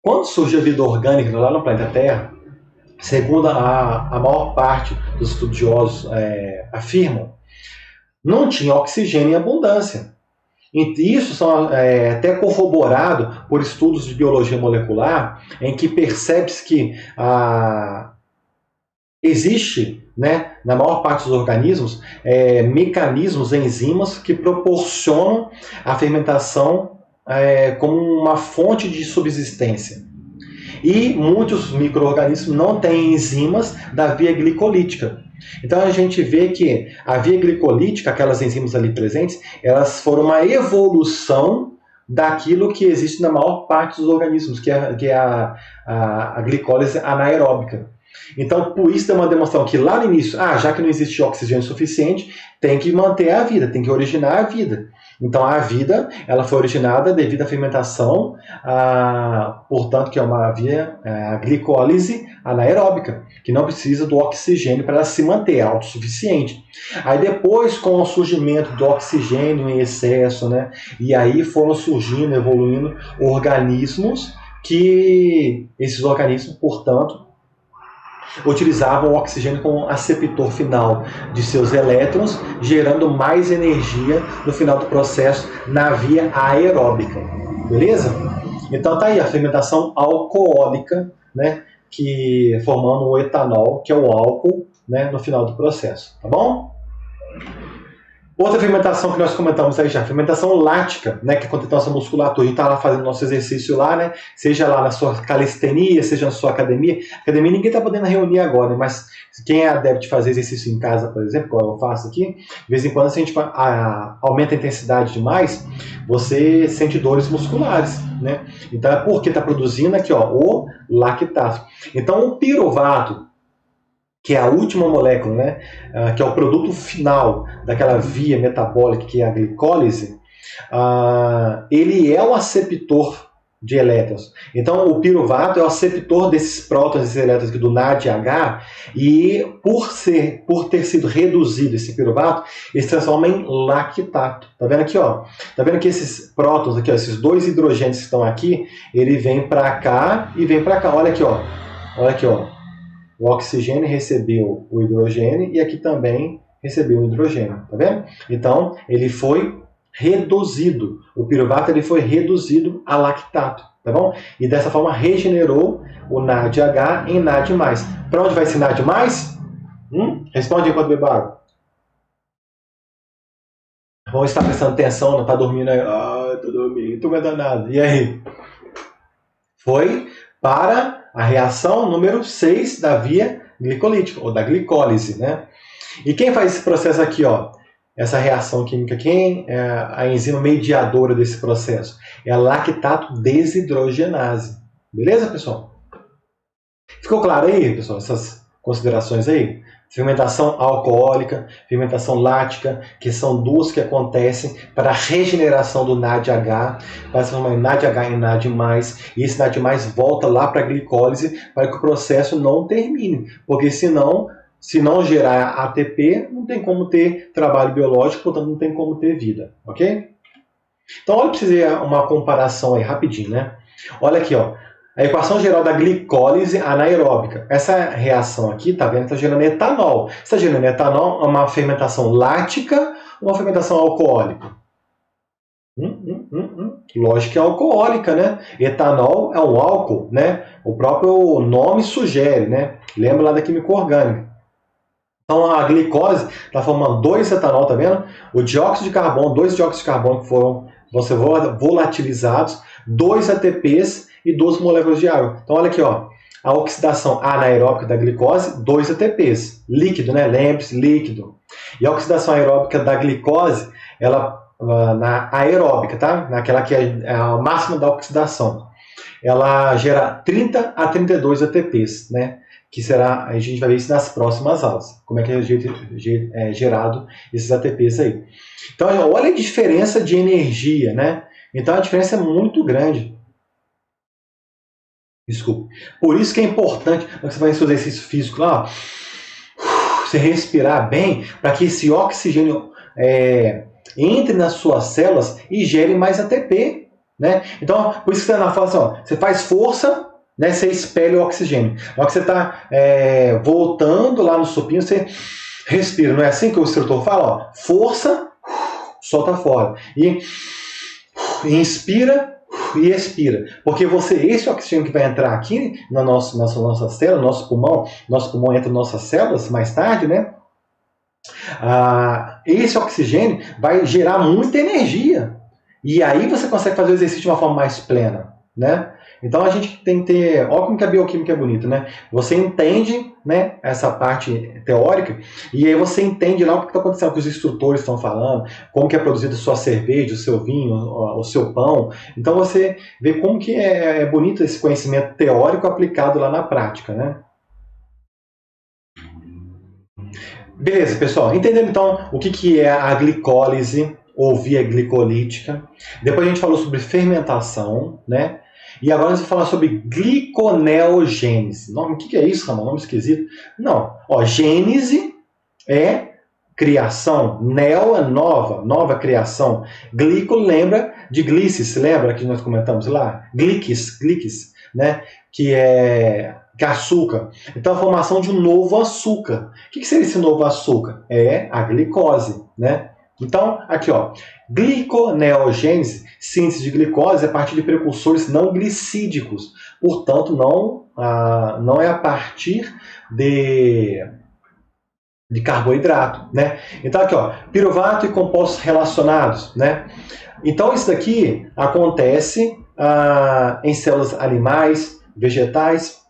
Quando surgiu a vida orgânica lá no planeta Terra, segundo a maior parte dos estudiosos afirmam, não tinha oxigênio em abundância. E isso são até corroborado por estudos de biologia molecular, em que percebe-se que existe, né, na maior parte dos organismos, mecanismos, enzimas que proporcionam a fermentação como uma fonte de subsistência. E muitos micro-organismos não têm enzimas da via glicolítica. Então a gente vê que a via glicolítica, aquelas enzimas ali presentes, elas foram uma evolução daquilo que existe na maior parte dos organismos, que é a glicólise anaeróbica. Então, por isso tem uma demonstração que lá no início, já que não existe oxigênio suficiente, tem que manter a vida, tem que originar a vida. Então, a vida ela foi originada devido à fermentação, portanto, que é uma via a glicólise anaeróbica, que não precisa do oxigênio para ela se manter autossuficiente. Aí depois, com o surgimento do oxigênio em excesso, né, e aí foram surgindo, evoluindo organismos que, esses organismos, portanto, utilizavam o oxigênio como aceptor final de seus elétrons, gerando mais energia no final do processo na via aeróbica. Beleza? Então tá aí a fermentação alcoólica, né, que formando o etanol, que é o álcool, né, no final do processo. Tá bom? Outra fermentação que nós comentamos aí já, fermentação lática, né, que acontece na nossa musculatura. A gente está lá fazendo nosso exercício lá, né, seja lá na sua calistenia, seja na sua academia. Academia ninguém está podendo reunir agora, mas quem é adepto de fazer exercício em casa, por exemplo, como eu faço aqui, de vez em quando, se a gente aumenta a intensidade demais, você sente dores musculares, né? Então é porque está produzindo aqui, ó, o lactato. Então o piruvato, que é a última molécula, né, que é o produto final daquela via metabólica que é a glicólise, ele é o aceptor de elétrons. Então, o piruvato é o aceptor desses prótons e desses elétrons aqui do NADH, e por ter sido reduzido esse piruvato, ele se transforma em lactato. Tá vendo aqui, ó? Tá vendo que esses prótons aqui, ó, esses dois hidrogênios que estão aqui, ele vem para cá e vem para cá. Olha aqui, ó. Olha aqui, ó. O oxigênio recebeu o hidrogênio e aqui também recebeu o hidrogênio, tá vendo? Então, ele foi reduzido. O piruvato ele foi reduzido a lactato, tá bom? E dessa forma regenerou o NADH em NAD+. Para onde vai esse NAD+? Responde enquanto bebo água. Vamos estar prestando atenção, não está dormindo aí. Tô dormindo, tô danado. E aí? Foi para a reação número 6 da via glicolítica, ou da glicólise, né? E quem faz esse processo aqui, ó? Essa reação química, quem é a enzima mediadora desse processo? É a lactato desidrogenase. Beleza, pessoal? Ficou claro aí, pessoal, essas considerações aí? Fermentação alcoólica, fermentação lática, que são duas que acontecem para a regeneração do NADH, para se transformar em NADH em NAD+, e esse NAD+, volta lá para a glicólise para que o processo não termine, porque senão, se não gerar ATP, não tem como ter trabalho biológico, portanto não tem como ter vida, ok? Então olha para vocês verem uma comparação aí, rapidinho, né? Olha aqui, ó. A equação geral da glicólise anaeróbica. Essa reação aqui, tá vendo? Está gerando etanol. Está gerando etanol, é uma fermentação lática ou uma fermentação alcoólica? Lógico que é alcoólica, né? Etanol é um álcool, né? O próprio nome sugere, né? Lembra lá da química orgânica. Então a glicose está formando 2 etanol, tá vendo? O dióxido de carbono, 2 dióxidos de carbono que vão ser volatilizados, 2 ATPs e 2 moléculas de água. Então olha aqui, ó, a oxidação anaeróbica da glicose, 2 ATPs, líquido, né? Lembre-se, líquido. E a oxidação aeróbica da glicose, ela na aeróbica, tá? Naquela que é a máxima da oxidação, ela gera 30 a 32 ATPs, né? Que será, a gente vai ver isso nas próximas aulas, como é que é gerado esses ATPs aí. Então, olha a diferença de energia, né? Então, a diferença é muito grande. Desculpa. Por isso que é importante, quando você faz esse exercício físico lá, você respirar bem, para que esse oxigênio entre nas suas células e gere mais ATP, né? Então, por isso que você na fala assim, ó, você faz força, né, você espelha o oxigênio. Na hora que você está voltando lá no supino, você respira. Não é assim que o instrutor fala? Ó, força, solta fora. E inspira e expira. Porque esse oxigênio que vai entrar aqui na nossa célula, nosso pulmão entra nas nossas células mais tarde, né? Esse oxigênio vai gerar muita energia. E aí você consegue fazer o exercício de uma forma mais plena, né? Então a gente tem que ter... Olha como que a bioquímica é bonita, né? Você entende, né, essa parte teórica e aí você entende lá o que está acontecendo, o que os instrutores estão falando, como que é produzida a sua cerveja, o seu vinho, o seu pão. Então você vê como que é bonito esse conhecimento teórico aplicado lá na prática, né? Beleza, pessoal. Entendendo então o que é a glicólise ou via glicolítica. Depois a gente falou sobre fermentação, né? E agora nós vamos falar sobre gliconeogênese. O que é isso, Ramon? Nome esquisito. Não. Gênese é criação. Neo é nova criação. Glico lembra de glicis, lembra que nós comentamos lá? Glicis, né? Que é açúcar. Então a formação de um novo açúcar. O que seria esse novo açúcar? É a glicose, né? Então, aqui, gliconeogênese, síntese de glicose a partir de precursores não glicídicos. Portanto, não é a partir de carboidrato, né? Então, aqui, piruvato e compostos relacionados, né? Então, isso daqui acontece em células animais, vegetais,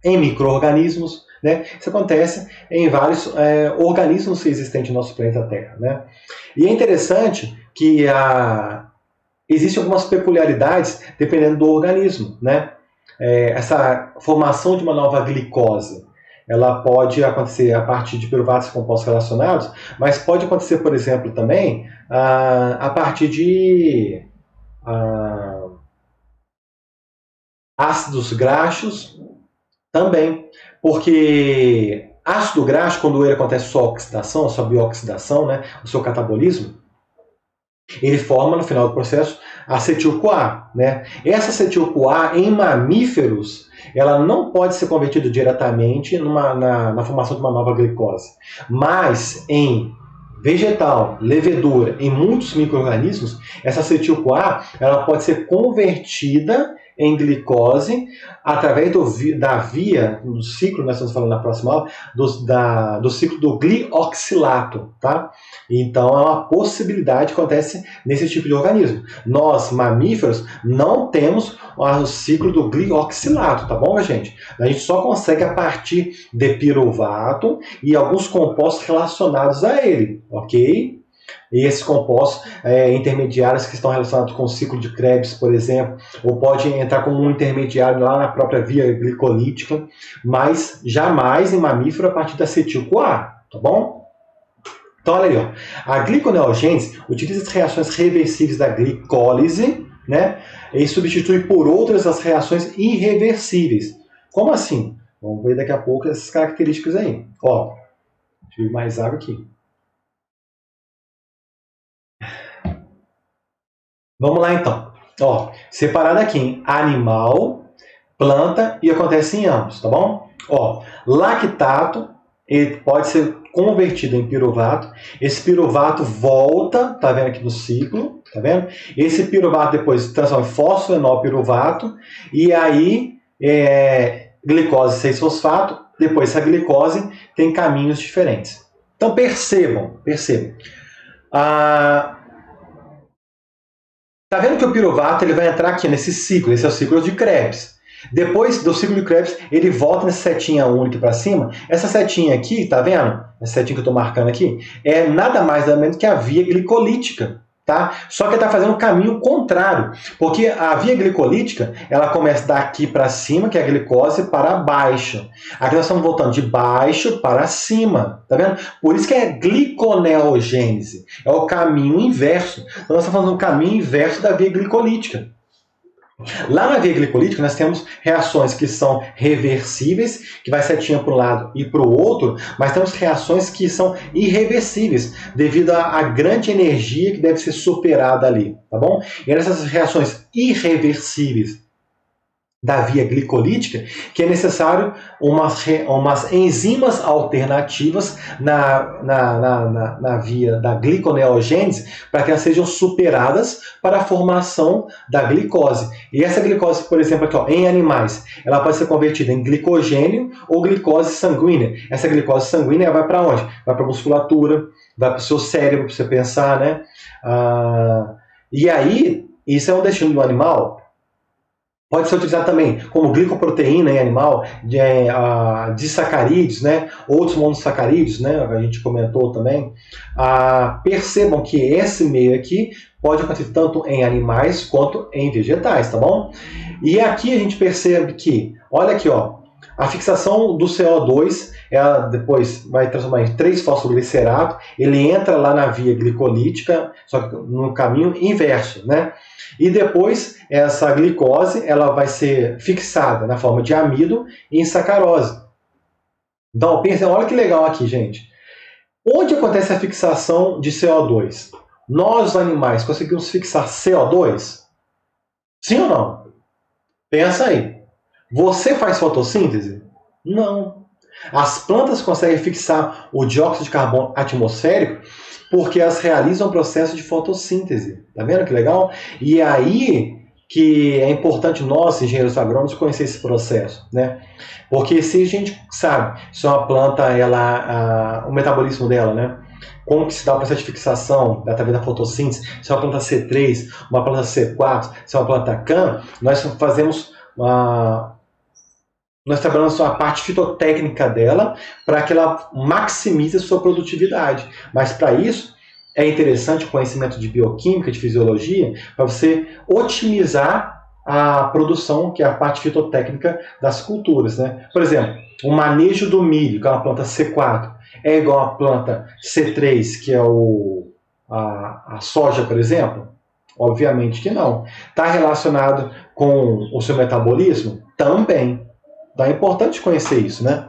em micro-organismos, né? Isso acontece em vários organismos existentes no nosso planeta Terra, né? E é interessante que existem algumas peculiaridades dependendo do organismo, né? Essa formação de uma nova glicose, ela pode acontecer a partir de piruvatos e compostos relacionados, mas pode acontecer, por exemplo, também a partir de ácidos graxos também, porque ácido graxo, quando ele acontece sua oxidação, a sua bioxidação, né, o seu catabolismo, ele forma, no final do processo, acetil-CoA, né? Essa acetil-CoA, em mamíferos, ela não pode ser convertida diretamente na formação de uma nova glicose. Mas em vegetal, levedura, em muitos micro-organismos, essa acetil-CoA ela pode ser convertida em glicose através da via, do ciclo, nós estamos falando na próxima aula, do ciclo do glioxilato, tá? Então é uma possibilidade que acontece nesse tipo de organismo. Nós, mamíferos, não temos o ciclo do glioxilato, tá bom, gente? A gente só consegue a partir de piruvato e alguns compostos relacionados a ele, ok? E esses compostos intermediários que estão relacionados com o ciclo de Krebs, por exemplo, ou pode entrar como um intermediário lá na própria via glicolítica, mas jamais em mamífero a partir da acetil-CoA, tá bom? Então, olha aí, a gliconeogênese utiliza as reações reversíveis da glicólise, né, e substitui por outras as reações irreversíveis. Como assim? Vamos ver daqui a pouco essas características aí. Deixa eu ver mais água aqui. Vamos lá então. Separado aqui em animal, planta e acontece em ambos, tá bom? Lactato, ele pode ser convertido em piruvato. Esse piruvato volta, tá vendo aqui no ciclo, tá vendo? Esse piruvato depois se transforma em fosfenolpiruvato e aí glicose 6-fosfato. Depois essa glicose tem caminhos diferentes. Então percebam. Tá vendo que o piruvato ele vai entrar aqui nesse ciclo, esse é o ciclo de Krebs. Depois do ciclo de Krebs, ele volta nessa setinha única para cima. Essa setinha aqui, tá vendo? Essa setinha que eu estou marcando aqui, é nada mais nada menos que a via glicolítica. Tá? Só que ele está fazendo o caminho contrário, porque a via glicolítica ela começa daqui para cima, que é a glicose, para baixo. Aqui nós estamos voltando de baixo para cima, tá vendo? Por isso que é gliconeogênese, é o caminho inverso. Então nós estamos falando do caminho inverso da via glicolítica. Lá na via glicolítica nós temos reações que são reversíveis, que vai setinha para um lado e para o outro, mas temos reações que são irreversíveis, devido à grande energia que deve ser superada ali, tá bom? E nessas reações irreversíveis da via glicolítica, que é necessário umas enzimas alternativas na via da gliconeogênese para que elas sejam superadas para a formação da glicose. E essa glicose, por exemplo, aqui, ó, em animais, ela pode ser convertida em glicogênio ou glicose sanguínea. Essa glicose sanguínea vai para onde? Vai para a musculatura, vai para o seu cérebro, para você pensar, né? E aí, isso é um destino do animal. Pode ser utilizado também como glicoproteína em animal, disacarídeos, né? Outros monossacarídeos, né? A gente comentou também. Percebam que esse meio aqui pode acontecer tanto em animais quanto em vegetais, tá bom? E aqui a gente percebe que, olha aqui, ó, a fixação do CO2, ela depois vai transformar em 3-fosfoglicerato, ele entra lá na via glicolítica, só que no caminho inverso, né? E depois essa glicose ela vai ser fixada na forma de amido e em sacarose. Então, pensa, olha que legal aqui, gente. Onde acontece a fixação de CO2? Nós, os animais, conseguimos fixar CO2? Sim ou não? Pensa aí. Você faz fotossíntese? Não. As plantas conseguem fixar o dióxido de carbono atmosférico porque elas realizam o processo de fotossíntese. Tá vendo que legal? E é aí que é importante nós, engenheiros agrônomos, conhecer esse processo, né? Porque se a gente sabe se uma planta, o metabolismo dela, né? Como que se dá o processo de fixação através da fotossíntese, se é uma planta C3, uma planta C4, se é uma planta CAN, nós trabalhamos a parte fitotécnica dela para que ela maximize a sua produtividade. Mas para isso é interessante o conhecimento de bioquímica, de fisiologia, para você otimizar a produção, que é a parte fitotécnica das culturas, né? Por exemplo, o manejo do milho, que é uma planta C4, é igual a planta C3, que é a soja, por exemplo? Obviamente que não. Está relacionado com o seu metabolismo? Também. Então é importante conhecer isso, né?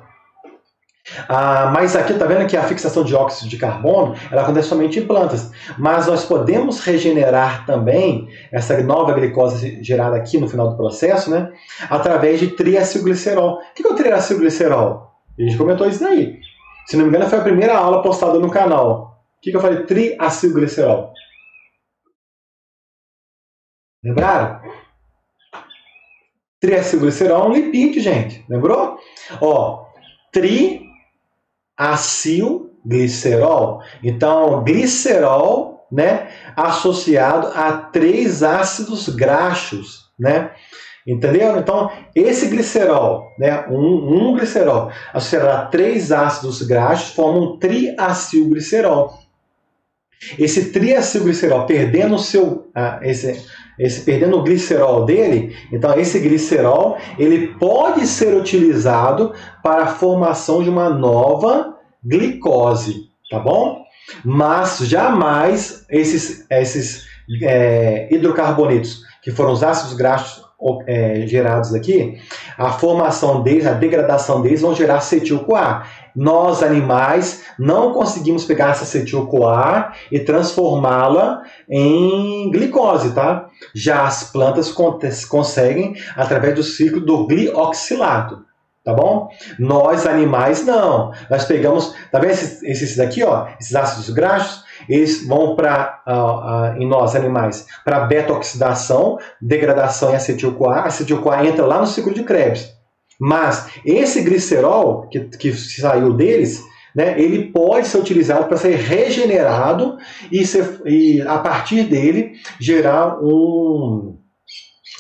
Mas aqui está vendo que a fixação de dióxido de carbono ela acontece somente em plantas. Mas nós podemos regenerar também essa nova glicose gerada aqui no final do processo, né? Através de triacilglicerol. O que é o triacilglicerol? A gente comentou isso daí. Se não me engano, foi a primeira aula postada no canal. O que eu falei? Triacilglicerol. Lembraram? Triacilglicerol é um lipídio, gente. Lembrou? Ó, triacilglicerol. Então, glicerol, né, associado a 3 ácidos graxos, né? Entendeu? Então, esse glicerol, né, um glicerol associado a 3 ácidos graxos forma um triacilglicerol. Esse triacilglicerol perdendo perdendo o glicerol dele, então esse glicerol ele pode ser utilizado para a formação de uma nova glicose, tá bom? Mas jamais esses hidrocarbonetos, que foram os ácidos graxos gerados aqui, a formação deles, a degradação deles vão gerar acetil-CoA. Nós, animais, não conseguimos pegar essa acetil-CoA e transformá-la em glicose, tá? Já as plantas conseguem através do ciclo do glioxilato, tá bom? Nós, animais, não. Nós pegamos, tá vendo esses daqui, ó, esses ácidos graxos, eles vão em nós, animais, para beta-oxidação, degradação em acetil-CoA. A acetil-CoA entra lá no ciclo de Krebs. Mas esse glicerol que saiu deles, né, ele pode ser utilizado para ser regenerado e a partir dele gerar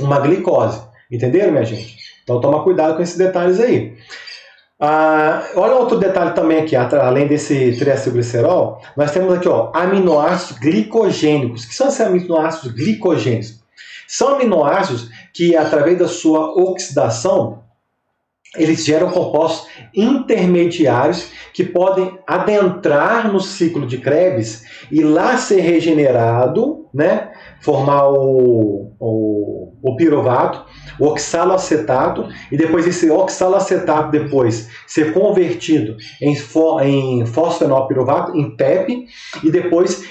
uma glicose. Entenderam, minha gente? Então toma cuidado com esses detalhes aí. Olha outro detalhe também aqui, além desse triacilglicerol, nós temos aqui, ó, aminoácidos glicogênicos. O que são esses aminoácidos glicogênicos? São aminoácidos que, através da sua oxidação, eles geram compostos intermediários que podem adentrar no ciclo de Krebs e lá ser regenerado, né? Formar o piruvato, o oxaloacetato, e depois esse oxaloacetato depois ser convertido em fosfenol piruvato, em PEP, e depois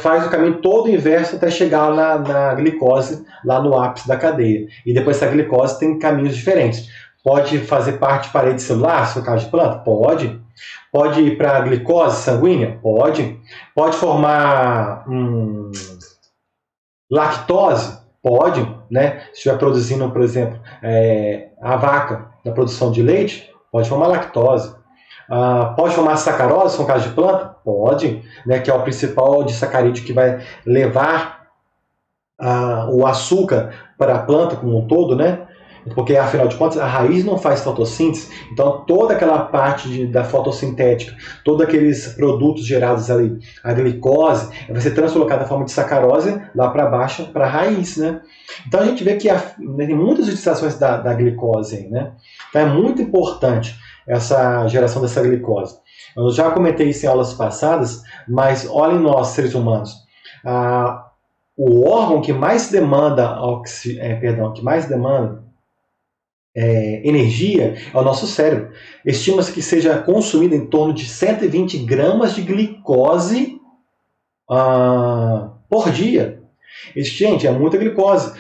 faz o caminho todo inverso até chegar na glicose, lá no ápice da cadeia. E depois essa glicose tem caminhos diferentes. Pode fazer parte de parede celular, se for caso de planta? Pode. Pode ir para a glicose sanguínea? Pode. Pode formar lactose? Pode, né? Se estiver produzindo, por exemplo, a vaca na produção de leite, pode formar lactose. Pode formar sacarose, se for caso de planta? Pode, né? Que é o principal disacarídeo que vai levar o açúcar para a planta como um todo, né? Porque, afinal de contas, a raiz não faz fotossíntese, então toda aquela parte da fotossintética, todos aqueles produtos gerados ali, a glicose, vai ser translocada na forma de sacarose lá para baixo, para a raiz, né? Então a gente vê que tem muitas utilizações da glicose aí, né? Então é muito importante essa geração dessa glicose. Eu já comentei isso em aulas passadas, mas olhem nós, seres humanos, o órgão que mais demanda energia é o nosso cérebro. Estima-se que seja consumido em torno de 120 gramas de glicose por dia. Gente, é muita glicose.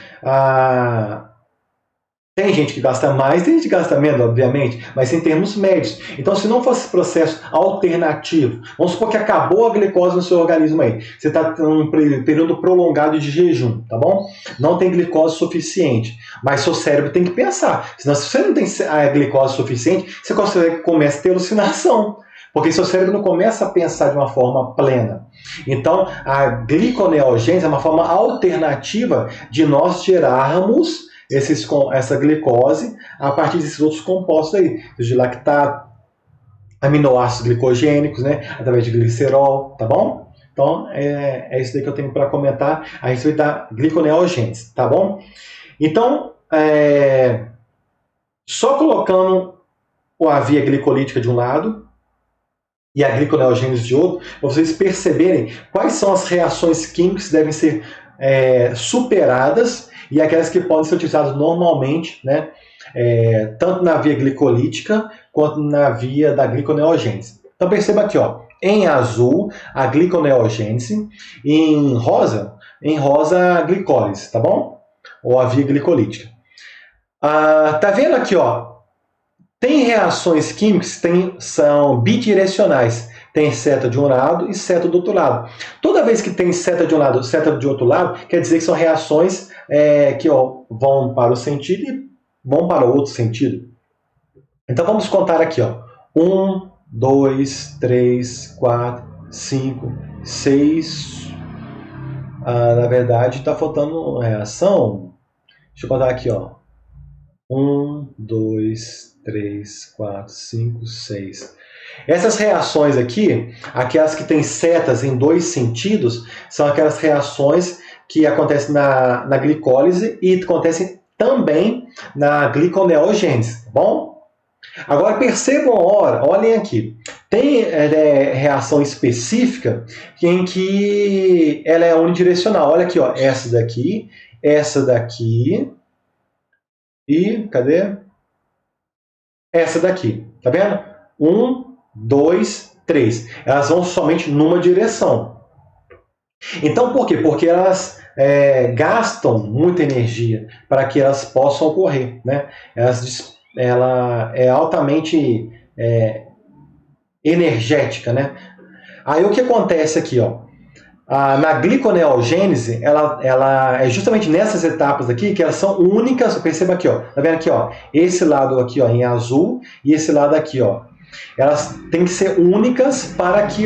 Tem gente que gasta mais, tem gente que gasta menos, obviamente, mas em termos médios. Então, se não fosse esse processo alternativo, vamos supor que acabou a glicose no seu organismo aí. Você está em um período prolongado de jejum, tá bom? Não tem glicose suficiente, mas seu cérebro tem que pensar. Senão, se você não tem a glicose suficiente, você começa a ter alucinação. Porque seu cérebro não começa a pensar de uma forma plena. Então, a gliconeogênese é uma forma alternativa de nós gerarmos essa glicose a partir desses outros compostos aí, de lactato, aminoácidos glicogênicos, né, através de glicerol, tá bom? Então, é isso daí que eu tenho para comentar a respeito da gliconeogênese, tá bom? Então, só colocando a via glicolítica de um lado e a gliconeogênese de outro, para vocês perceberem quais são as reações químicas que devem ser superadas e aquelas que podem ser utilizadas normalmente, né, tanto na via glicolítica quanto na via da gliconeogênese. Então perceba aqui, ó, em azul a gliconeogênese, em rosa a glicólise, tá bom? Ou a via glicolítica. Tá vendo aqui, ó? Tem reações químicas que são bidirecionais. Tem seta de um lado e seta do outro lado. Toda vez que tem seta de um lado e seta de outro lado, quer dizer que são reações que vão para o sentido e vão para o outro sentido. Então vamos contar aqui, ó. 1, 2, 3, 4, 5, 6. Na verdade, está faltando reação. Deixa eu contar aqui, ó. 1, 2, 3, 4, 5, 6. Essas reações aqui, aquelas que têm setas em dois sentidos, são aquelas reações que acontecem na glicólise e acontecem também na gliconeogênese, tá bom? Agora percebam, olhem aqui, tem reação específica em que ela é unidirecional. Olha aqui, ó, essa daqui e cadê? Essa daqui, tá vendo? 1, 2, 3. Elas vão somente numa direção. Então, por quê? Porque elas gastam muita energia para que elas possam ocorrer, né? Ela é altamente energética, né? Aí o que acontece aqui, ó? Na gliconeogênese, ela é justamente nessas etapas aqui que elas são únicas. Perceba aqui, ó. Tá vendo aqui, ó? Esse lado aqui, ó, em azul e esse lado aqui, ó. Elas têm que ser únicas para que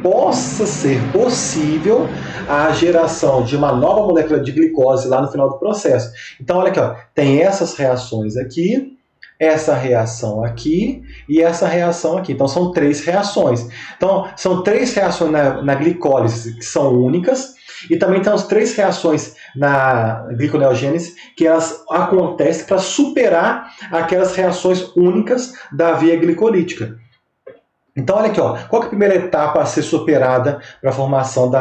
possa ser possível a geração de uma nova molécula de glicose lá no final do processo. Então, olha aqui, ó. Tem essas reações aqui, essa reação aqui e essa reação aqui. Então, são 3 reações. Então, são 3 reações na glicólise que são únicas E também tem as 3 reações na gliconeogênese que elas acontecem para superar aquelas reações únicas da via glicolítica. Então, olha aqui, ó, qual que é a primeira etapa a ser superada para a formação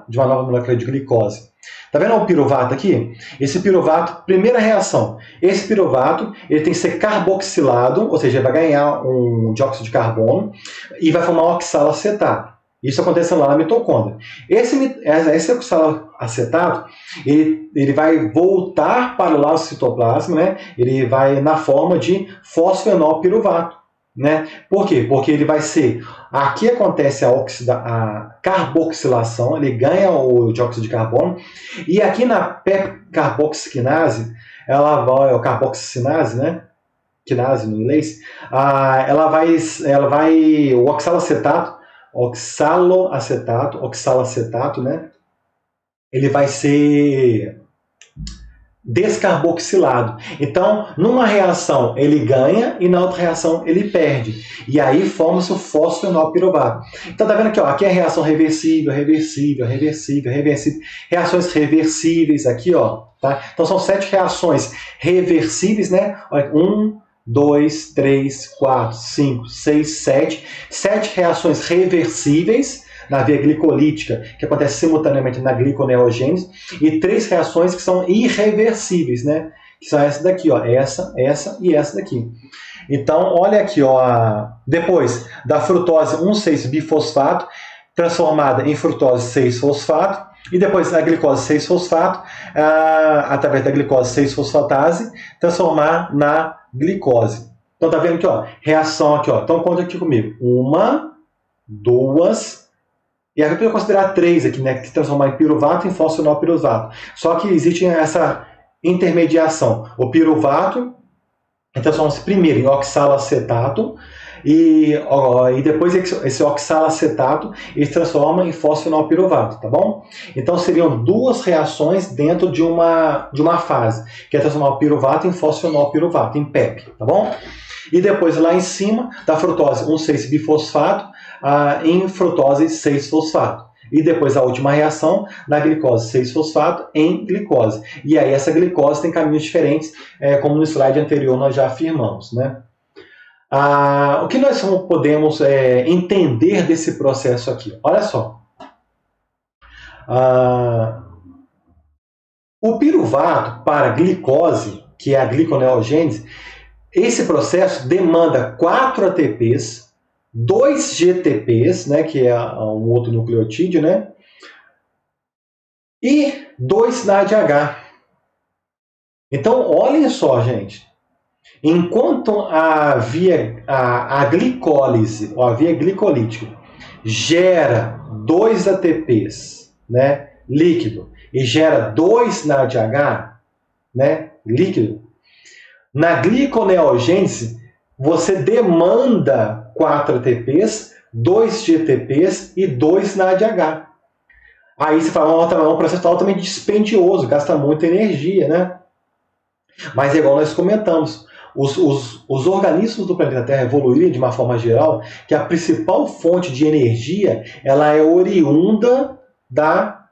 de uma nova molécula de glicose? Tá vendo o piruvato aqui? Esse piruvato, primeira reação, esse piruvato ele tem que ser carboxilado, ou seja, ele vai ganhar um dióxido de carbono e vai formar um oxalacetato. Isso acontece lá na mitocôndria. Esse oxalacetato, ele vai voltar para o citoplasma, né? Ele vai na forma de fosfenolpiruvato. Né? Por quê? Porque ele vai ser... Aqui acontece a carboxilação, ele ganha o dióxido de carbono, e aqui na pep-carboxiquinase, o carboxicinase, né? Quinase no inglês, o oxalacetato, né? Ele vai ser descarboxilado. Então, numa reação ele ganha e na outra reação ele perde. E aí forma-se o fosfenolpiruvato. Então, tá vendo aqui, ó, aqui é a reação reversível, reversível, reversível, reversível. Reações reversíveis aqui, ó, tá? Então são 7 reações reversíveis, né? 1, 2, 3, 4, 5, 6, 7. 7 reações reversíveis na via glicolítica, que acontece simultaneamente na gliconeogênese, e 3 reações que são irreversíveis, né? Que são essa daqui, ó, essa e essa daqui. Então, olha aqui, ó, depois da frutose 1,6-bifosfato, transformada em frutose 6-fosfato, e depois a glicose 6-fosfato, através da glicose 6-fosfatase, transformar na glicose. Então, tá vendo aqui, ó, reação aqui, ó. Então, conta aqui comigo. 1, 2, e aqui eu vou considerar 3 aqui, né, que se transformar em piruvato e em fosfenolpiruvato. Só que existe essa intermediação. O piruvato transforma-se primeiro em oxalacetato e depois esse oxalacetato ele se transforma em fosfenolpiruvato, tá bom? Então seriam 2 reações dentro de uma fase, que é transformar o piruvato em fosfenolpiruvato, em PEP, tá bom? E depois lá em cima, da frutose 1,6-bifosfato em frutose 6-fosfato. E depois a última reação, na glicose 6-fosfato em glicose. E aí essa glicose tem caminhos diferentes, como no slide anterior nós já afirmamos, né? O que nós podemos entender desse processo aqui? Olha só. O piruvato para a glicose, que é a gliconeogênese, esse processo demanda 4 ATPs, 2 GTPs, né, que é um outro nucleotídeo, né, e 2 NADH. Então, olhem só, gente. Enquanto a glicólise, ou a via glicolítica, gera 2 ATPs, né, líquido, e gera 2 NADH, né, líquido, na gliconeogênese, você demanda 4 ATPs, 2 GTPs e 2 NADH. Aí você fala, é um processo altamente dispendioso, gasta muita energia, né? Mas é igual nós comentamos, os organismos do planeta Terra evoluíram de uma forma geral que a principal fonte de energia ela é oriunda da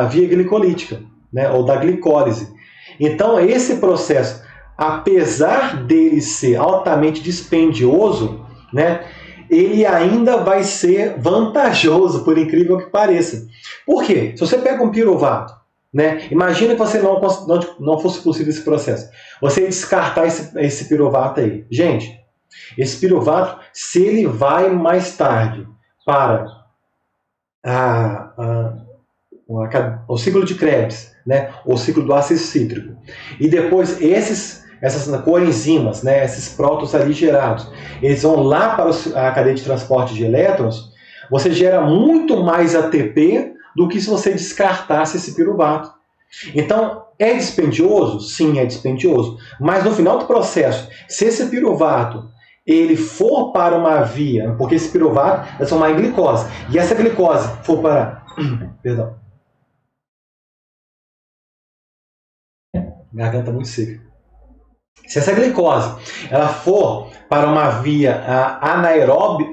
via glicolítica, né? Ou da glicólise. Então esse processo, apesar dele ser altamente dispendioso, né, ele ainda vai ser vantajoso, por incrível que pareça. Por quê? Se você pega um piruvato, né, imagina que você não fosse possível esse processo. Você descartar esse piruvato aí. Gente, esse piruvato, se ele vai mais tarde para o ciclo de Krebs, né, o ciclo do ácido cítrico, e depois essas coenzimas, né, esses prótons ali gerados, eles vão lá para a cadeia de transporte de elétrons, você gera muito mais ATP do que se você descartasse esse piruvato. Então, é dispendioso? Sim, é dispendioso. Mas no final do processo, se esse piruvato ele for para uma via, porque esse piruvato vai transformar em glicose, e essa glicose for para... Perdão. Garganta muito seca. Se essa glicose ela for para uma via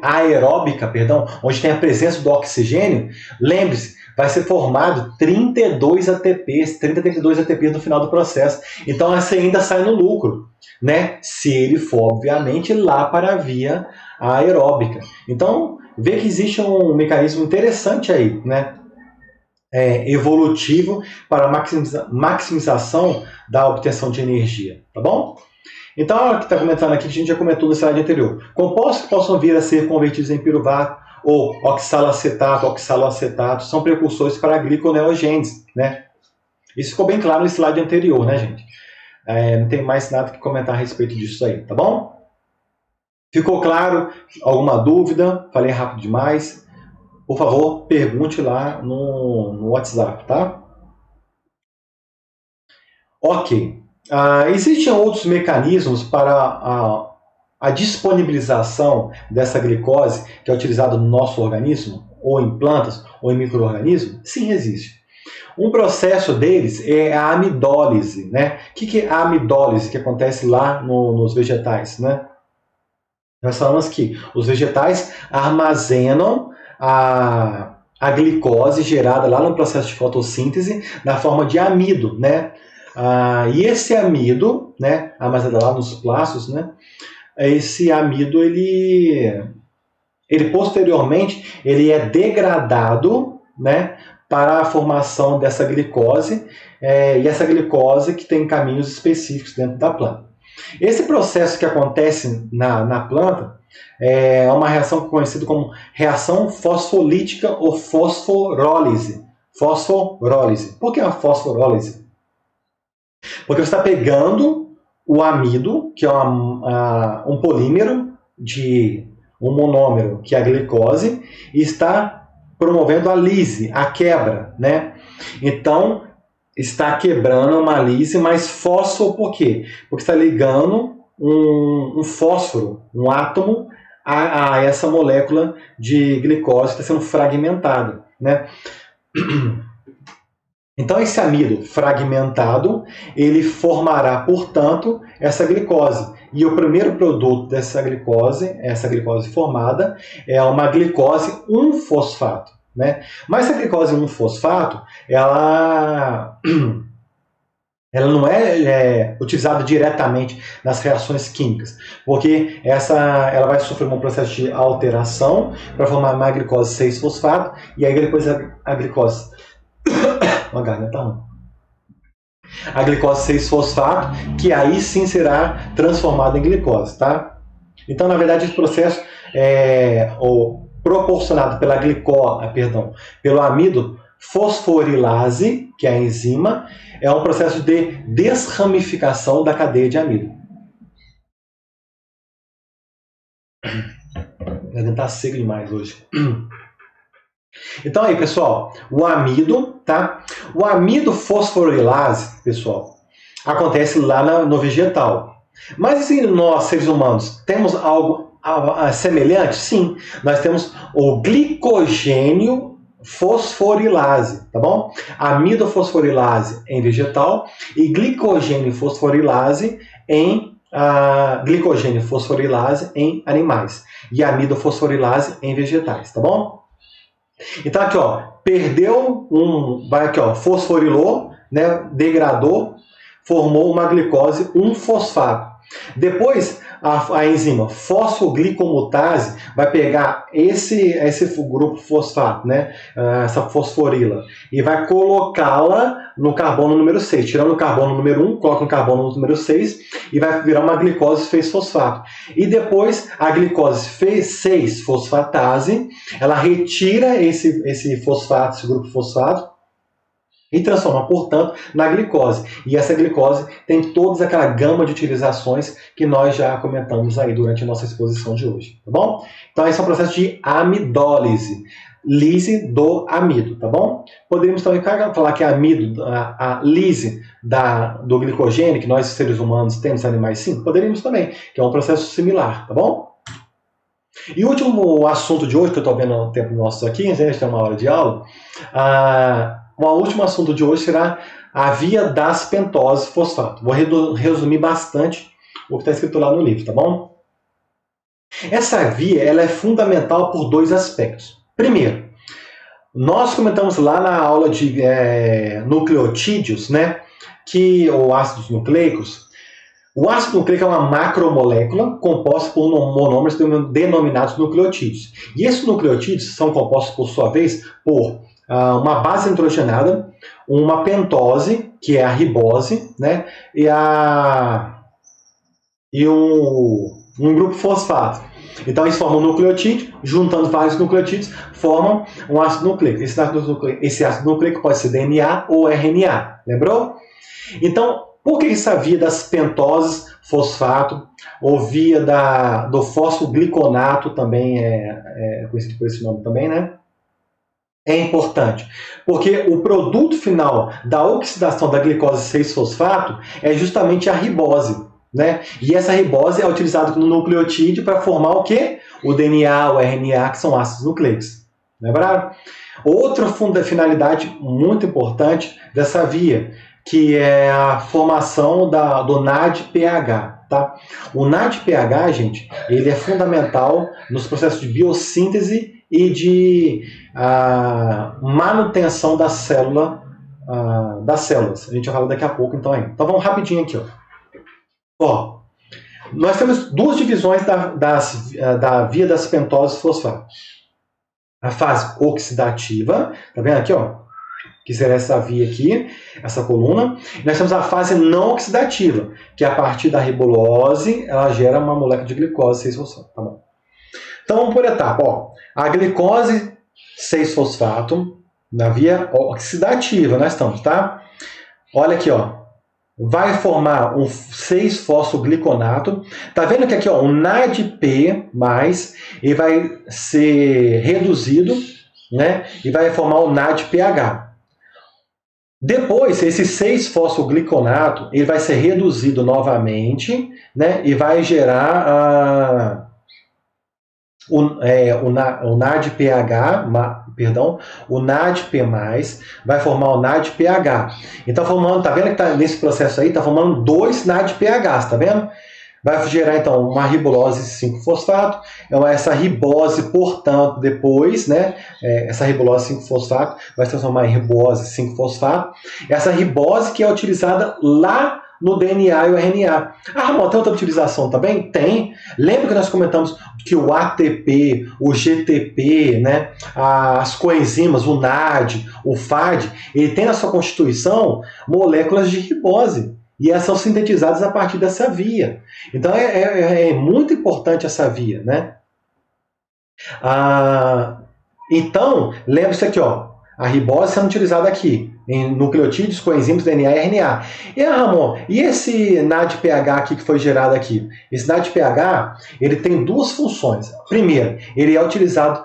aeróbica, onde tem a presença do oxigênio, lembre-se, vai ser formado 32 ATPs, 32 ATPs no final do processo. Então, essa ainda sai no lucro, né? Se ele for, obviamente, lá para a via aeróbica. Então, vê que existe um mecanismo interessante aí, né? Evolutivo para maximização da obtenção de energia, tá bom? Então, olha o que está comentando aqui, que a gente já comentou no slide anterior. Compostos que possam vir a ser convertidos em piruvato ou oxaloacetato, oxaloacetato, são precursores para a gliconeogênese, né? Isso ficou bem claro no slide anterior, né, gente? Não tem mais nada que comentar a respeito disso aí, tá bom? Ficou claro? Alguma dúvida? Falei rápido demais? Por favor, pergunte lá no WhatsApp, tá? Ok. Existem outros mecanismos para a disponibilização dessa glicose que é utilizada no nosso organismo, ou em plantas, ou em micro-organismos? Sim, existe. Um processo deles é a amidólise, né? O que é a amidólise que acontece lá nos vegetais, né? Nós falamos que os vegetais armazenam a glicose gerada lá no processo de fotossíntese na forma de amido, né? E esse amido, né, armazenado lá nos plastos, né? Esse amido, ele posteriormente, ele é degradado, né, para a formação dessa glicose, e essa glicose que tem caminhos específicos dentro da planta. Esse processo que acontece na planta é uma reação conhecida como reação fosfolítica ou fosforólise. Fosforólise. Por que a fosforólise? Porque você está pegando o amido, que é um polímero de um monômero, que é a glicose, e está promovendo a lise, a quebra, né? Então, está quebrando uma lise, mas fósforo por quê? Porque está ligando um fósforo, um átomo, a essa molécula de glicose que está sendo fragmentada, né? Então, esse amido fragmentado, ele formará, portanto, essa glicose. E o primeiro produto dessa glicose, essa glicose formada, é uma glicose 1-fosfato. Né? Mas essa glicose 1-fosfato, ela não é utilizada diretamente nas reações químicas, porque ela vai sofrer um processo de alteração para formar uma glicose 6-fosfato, e aí depois a glicose... Uma garganta ruim. A glicose 6-fosfato, que aí sim será transformada em glicose, tá? Então, na verdade, esse processo proporcionado pelo amido fosforilase, que é a enzima, é um processo de desramificação da cadeia de amido. A garganta tá seca demais hoje. Então aí, pessoal, o amido, tá? O amido fosforilase, pessoal, acontece lá no vegetal. Mas assim, nós, seres humanos, temos algo semelhante? Sim, nós temos o glicogênio fosforilase, tá bom? Amido fosforilase em vegetal e glicogênio fosforilase em animais. E amido fosforilase em vegetais, tá bom? Então aqui, ó, vai aqui, ó, fosforilou, né, degradou, formou uma glicose 1-fosfato. Depois, a enzima fosfoglicomutase vai pegar esse grupo fosfato, né, essa fosforila, e vai colocá-la no carbono número 6. Tirando o carbono número 1, coloca no carbono número 6 e vai virar uma glicose 6-fosfato. E depois, a glicose 6-fosfatase, ela retira esse fosfato, esse grupo fosfato, e transforma, portanto, na glicose. E essa glicose tem toda aquela gama de utilizações que nós já comentamos aí durante a nossa exposição de hoje, tá bom? Então, esse é um processo de amidólise, lise do amido, tá bom? Poderíamos também falar que a lise do glicogênio, que nós seres humanos temos, animais sim, poderíamos também, que é um processo similar, tá bom? E o último assunto de hoje, que eu estou vendo o tempo nosso aqui, a gente tem uma hora de aula, o último assunto de hoje será a via das pentose fosfato. Vou resumir bastante o que está escrito lá no livro, tá bom? Essa via ela é fundamental por dois aspectos. Primeiro, nós comentamos lá na aula de nucleotídeos, né, ou ácidos nucleicos. O ácido nucleico é uma macromolécula composta por monômeros denominados nucleotídeos. E esses nucleotídeos são compostos, por sua vez, por uma base nitrogenada, uma pentose, que é a ribose, né, e um grupo fosfato. Então eles formam um nucleotídeo, juntando vários nucleotídeos, formam um ácido nucleico. Esse ácido nucleico pode ser DNA ou RNA, lembrou? Então, por que essa via das pentoses, fosfato, ou via do fosfogliconato, também é conhecido por esse nome também, né? É importante, porque o produto final da oxidação da glicose 6-fosfato é justamente a ribose, né? E essa ribose é utilizada no nucleotídeo para formar o quê? O DNA, o RNA, que são ácidos nucleicos. Lembraram? Outra finalidade muito importante dessa via, que é a formação do NADPH. Tá? O NADPH, gente, ele é fundamental nos processos de biossíntese e de manutenção das células. A gente vai falar daqui a pouco, então aí. Então vamos rapidinho aqui, ó. Nós temos duas divisões da via das pentoses fosfato. A fase oxidativa, tá vendo aqui, ó? Que será essa via aqui, essa coluna. E nós temos a fase não oxidativa, que a partir da ribulose, ela gera uma molécula de glicose 6-fosfato, tá bom? Então vamos por etapa, ó. A glicose 6-fosfato, na via oxidativa nós estamos, tá? Olha aqui, ó. Vai formar um 6-fosfogliconato. Tá vendo que aqui, ó, um NADP+, e vai ser reduzido, né? E vai formar o NADPH. Depois, esse 6-fosfogliconato, ele vai ser reduzido novamente, né? E vai gerar o NADPH, o NADP+, vai formar o NADPH. Então, tá vendo que nesse processo aí, tá formando dois NADPHs, tá vendo? Vai gerar, então, uma ribulose 5-fosfato. Essa ribose, portanto, depois, né? Essa ribulose 5-fosfato vai se transformar em ribose 5-fosfato. Essa ribose que é utilizada lá no DNA e o RNA. Ramon, tem outra utilização também? Tem. Lembra que nós comentamos que o ATP, o GTP, né, as coenzimas, o NAD, o FAD, ele tem na sua constituição moléculas de ribose. E elas são sintetizadas a partir dessa via. Então é muito importante essa via, né? Então, lembre-se aqui, ó, a ribose sendo utilizada aqui, em nucleotídeos, coenzimas, DNA e RNA. E, Ramon, e esse NADPH aqui que foi gerado aqui? Esse NADPH, ele tem duas funções. Primeiro, ele é utilizado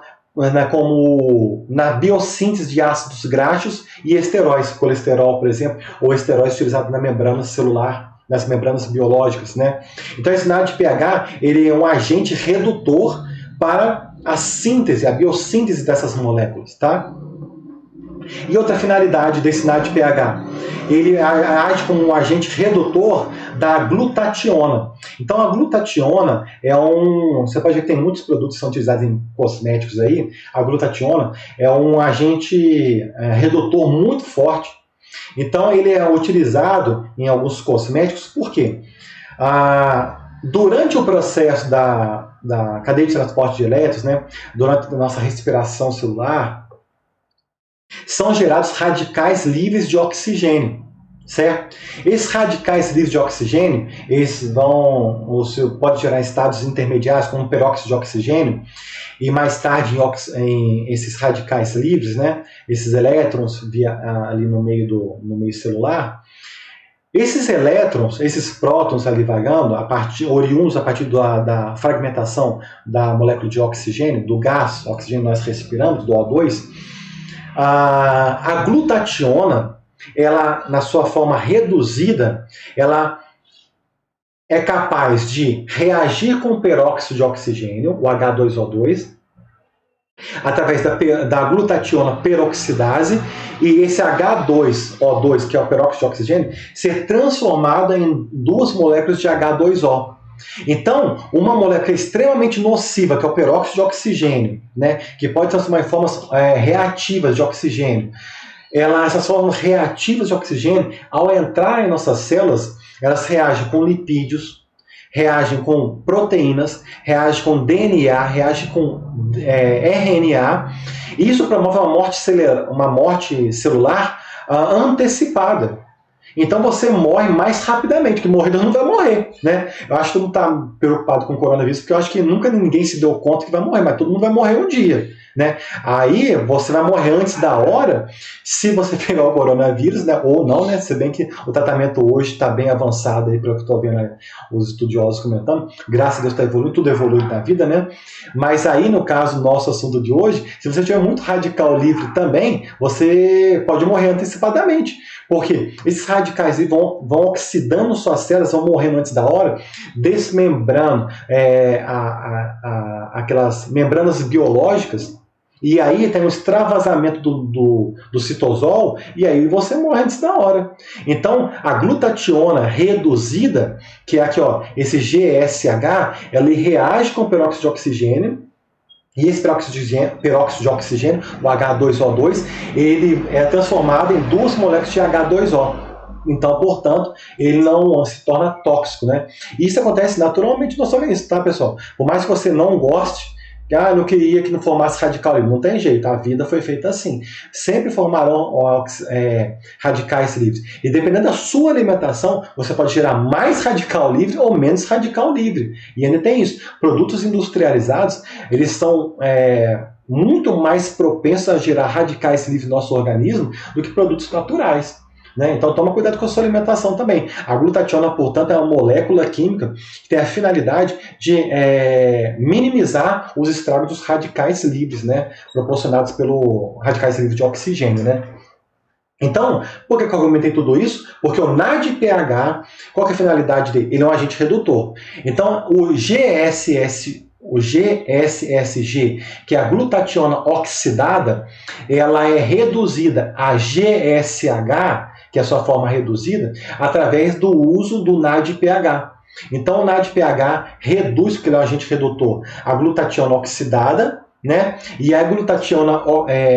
como na biossíntese de ácidos graxos e esteróis, colesterol, por exemplo, ou esteróis utilizados na membrana celular, nas membranas biológicas, né? Então esse NADPH, ele é um agente redutor para a síntese, a biossíntese dessas moléculas, tá? E outra finalidade desse NADPH, ele age como um agente redutor da glutationa. Então a glutationa você pode ver que tem muitos produtos que são utilizados em cosméticos aí. A glutationa é um agente redutor muito forte. Então ele é utilizado em alguns cosméticos, por quê? Durante o processo da cadeia de transporte de elétrons, né, durante a nossa respiração celular, são gerados radicais livres de oxigênio, certo? Esses radicais livres de oxigênio, pode gerar estados intermediários, como peróxido de oxigênio, e mais tarde em esses radicais livres, né, esses elétrons ali no meio celular, esses elétrons, esses prótons ali vagando, oriundos a partir da fragmentação da molécula de oxigênio, do gás, oxigênio que nós respiramos, do O2, a glutationa, ela, na sua forma reduzida, ela é capaz de reagir com o peróxido de oxigênio, o H2O2, através da glutationa peroxidase, e esse H2O2, que é o peróxido de oxigênio, ser transformado em duas moléculas de H2O. Então, uma molécula extremamente nociva, que é o peróxido de oxigênio, né, que pode transformar em formas reativas de oxigênio, essas formas reativas de oxigênio, ao entrar em nossas células, elas reagem com lipídios, reagem com proteínas, reagem com DNA, reagem com RNA. Isso promove uma morte celular antecipada. Então você morre mais rapidamente, porque morrer não vai morrer, né? Eu acho que todo mundo está preocupado com o coronavírus, porque eu acho que nunca ninguém se deu conta que vai morrer, mas todo mundo vai morrer um dia, né? Aí você vai morrer antes da hora, se você pegar o coronavírus, né? Ou não, né? Se bem que o tratamento hoje está bem avançado aí, pelo que eu estou vendo aí, os estudiosos comentando, graças a Deus está evoluindo, tudo evolui na vida, né? Mas aí, no caso, nosso assunto de hoje, se você tiver muito radical livre também, você pode morrer antecipadamente. Porque esses radicais vão oxidando suas células, vão morrendo antes da hora, desmembrando aquelas membranas biológicas, e aí tem um extravasamento do citosol, e aí você morre antes da hora. Então, a glutationa reduzida, que é aqui, ó, esse GSH, ela reage com o peróxido de oxigênio, e esse peróxido de oxigênio, o H2O2, ele é transformado em duas moléculas de H2O. Então, portanto, ele não se torna tóxico, né? Isso acontece naturalmente no nosso organismo, tá, pessoal? Por mais que você não goste, eu não queria que não formasse radical livre. Não tem jeito, a vida foi feita assim. Sempre formarão radicais livres. E dependendo da sua alimentação, você pode gerar mais radical livre ou menos radical livre. E ainda tem isso. Produtos industrializados, eles são muito mais propensos a gerar radicais livres no nosso organismo do que produtos naturais. Né? Então toma cuidado com a sua alimentação também. A glutationa, portanto, é uma molécula química que tem a finalidade de minimizar os estragos dos radicais livres, né? Proporcionados pelo radicais livres de oxigênio. Né? Então, por que eu argumentei tudo isso? Porque o NADPH, qual que é a finalidade dele? Ele é um agente redutor. Então, o GSSG, que é a glutationa oxidada, ela é reduzida a GSH, que é a sua forma reduzida, através do uso do NADPH. Então, o NADPH reduz, porque ele é um agente redutor, a glutationa oxidada, né? E a glutationa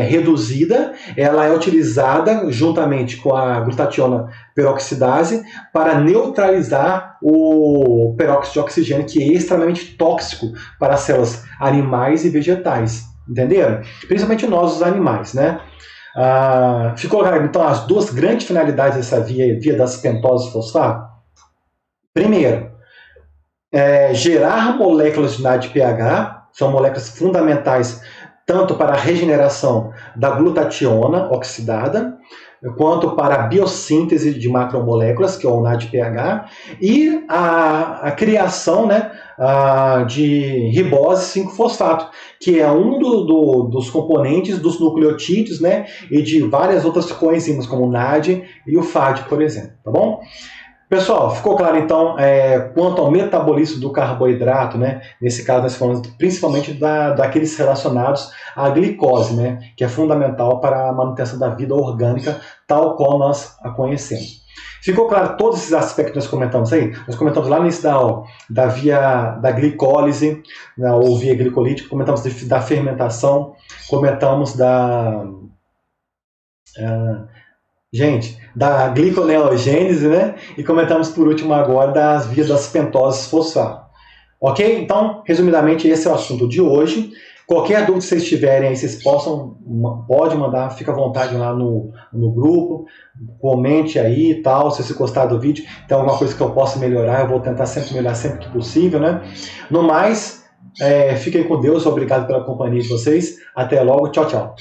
reduzida, ela é utilizada juntamente com a glutationa peroxidase para neutralizar o peróxido de oxigênio, que é extremamente tóxico para as células animais e vegetais. Entenderam? Principalmente nós, os animais, né? Ficou claro, então, as duas grandes finalidades dessa via das pentoses fosfato? Primeiro, gerar moléculas de NADPH, são moléculas fundamentais tanto para a regeneração da glutationa oxidada, quanto para a biossíntese de macromoléculas, que é o NADPH, e a criação, né, de ribose 5-fosfato, que é um dos componentes dos nucleotídeos, né, e de várias outras coenzimas, como o NAD e o FAD, por exemplo. Tá bom? Pessoal, ficou claro então quanto ao metabolismo do carboidrato, né? Nesse caso nós falamos principalmente daqueles relacionados à glicose, né? Que é fundamental para a manutenção da vida orgânica, tal qual nós a conhecemos. Ficou claro todos esses aspectos que nós comentamos aí? Nós comentamos lá no início da aula da via da glicólise, né, ou via glicolítica, comentamos da fermentação, comentamos da gliconeogênese, né? E comentamos por último agora das vias das pentoses fosfato. Ok? Então, resumidamente, esse é o assunto de hoje. Qualquer dúvida que vocês tiverem aí, vocês pode mandar, fica à vontade lá no grupo, comente aí e tal, se você gostar do vídeo, tem alguma coisa que eu possa melhorar, eu vou tentar sempre melhorar sempre que possível, né? No mais, fiquem com Deus, obrigado pela companhia de vocês, até logo, tchau, tchau.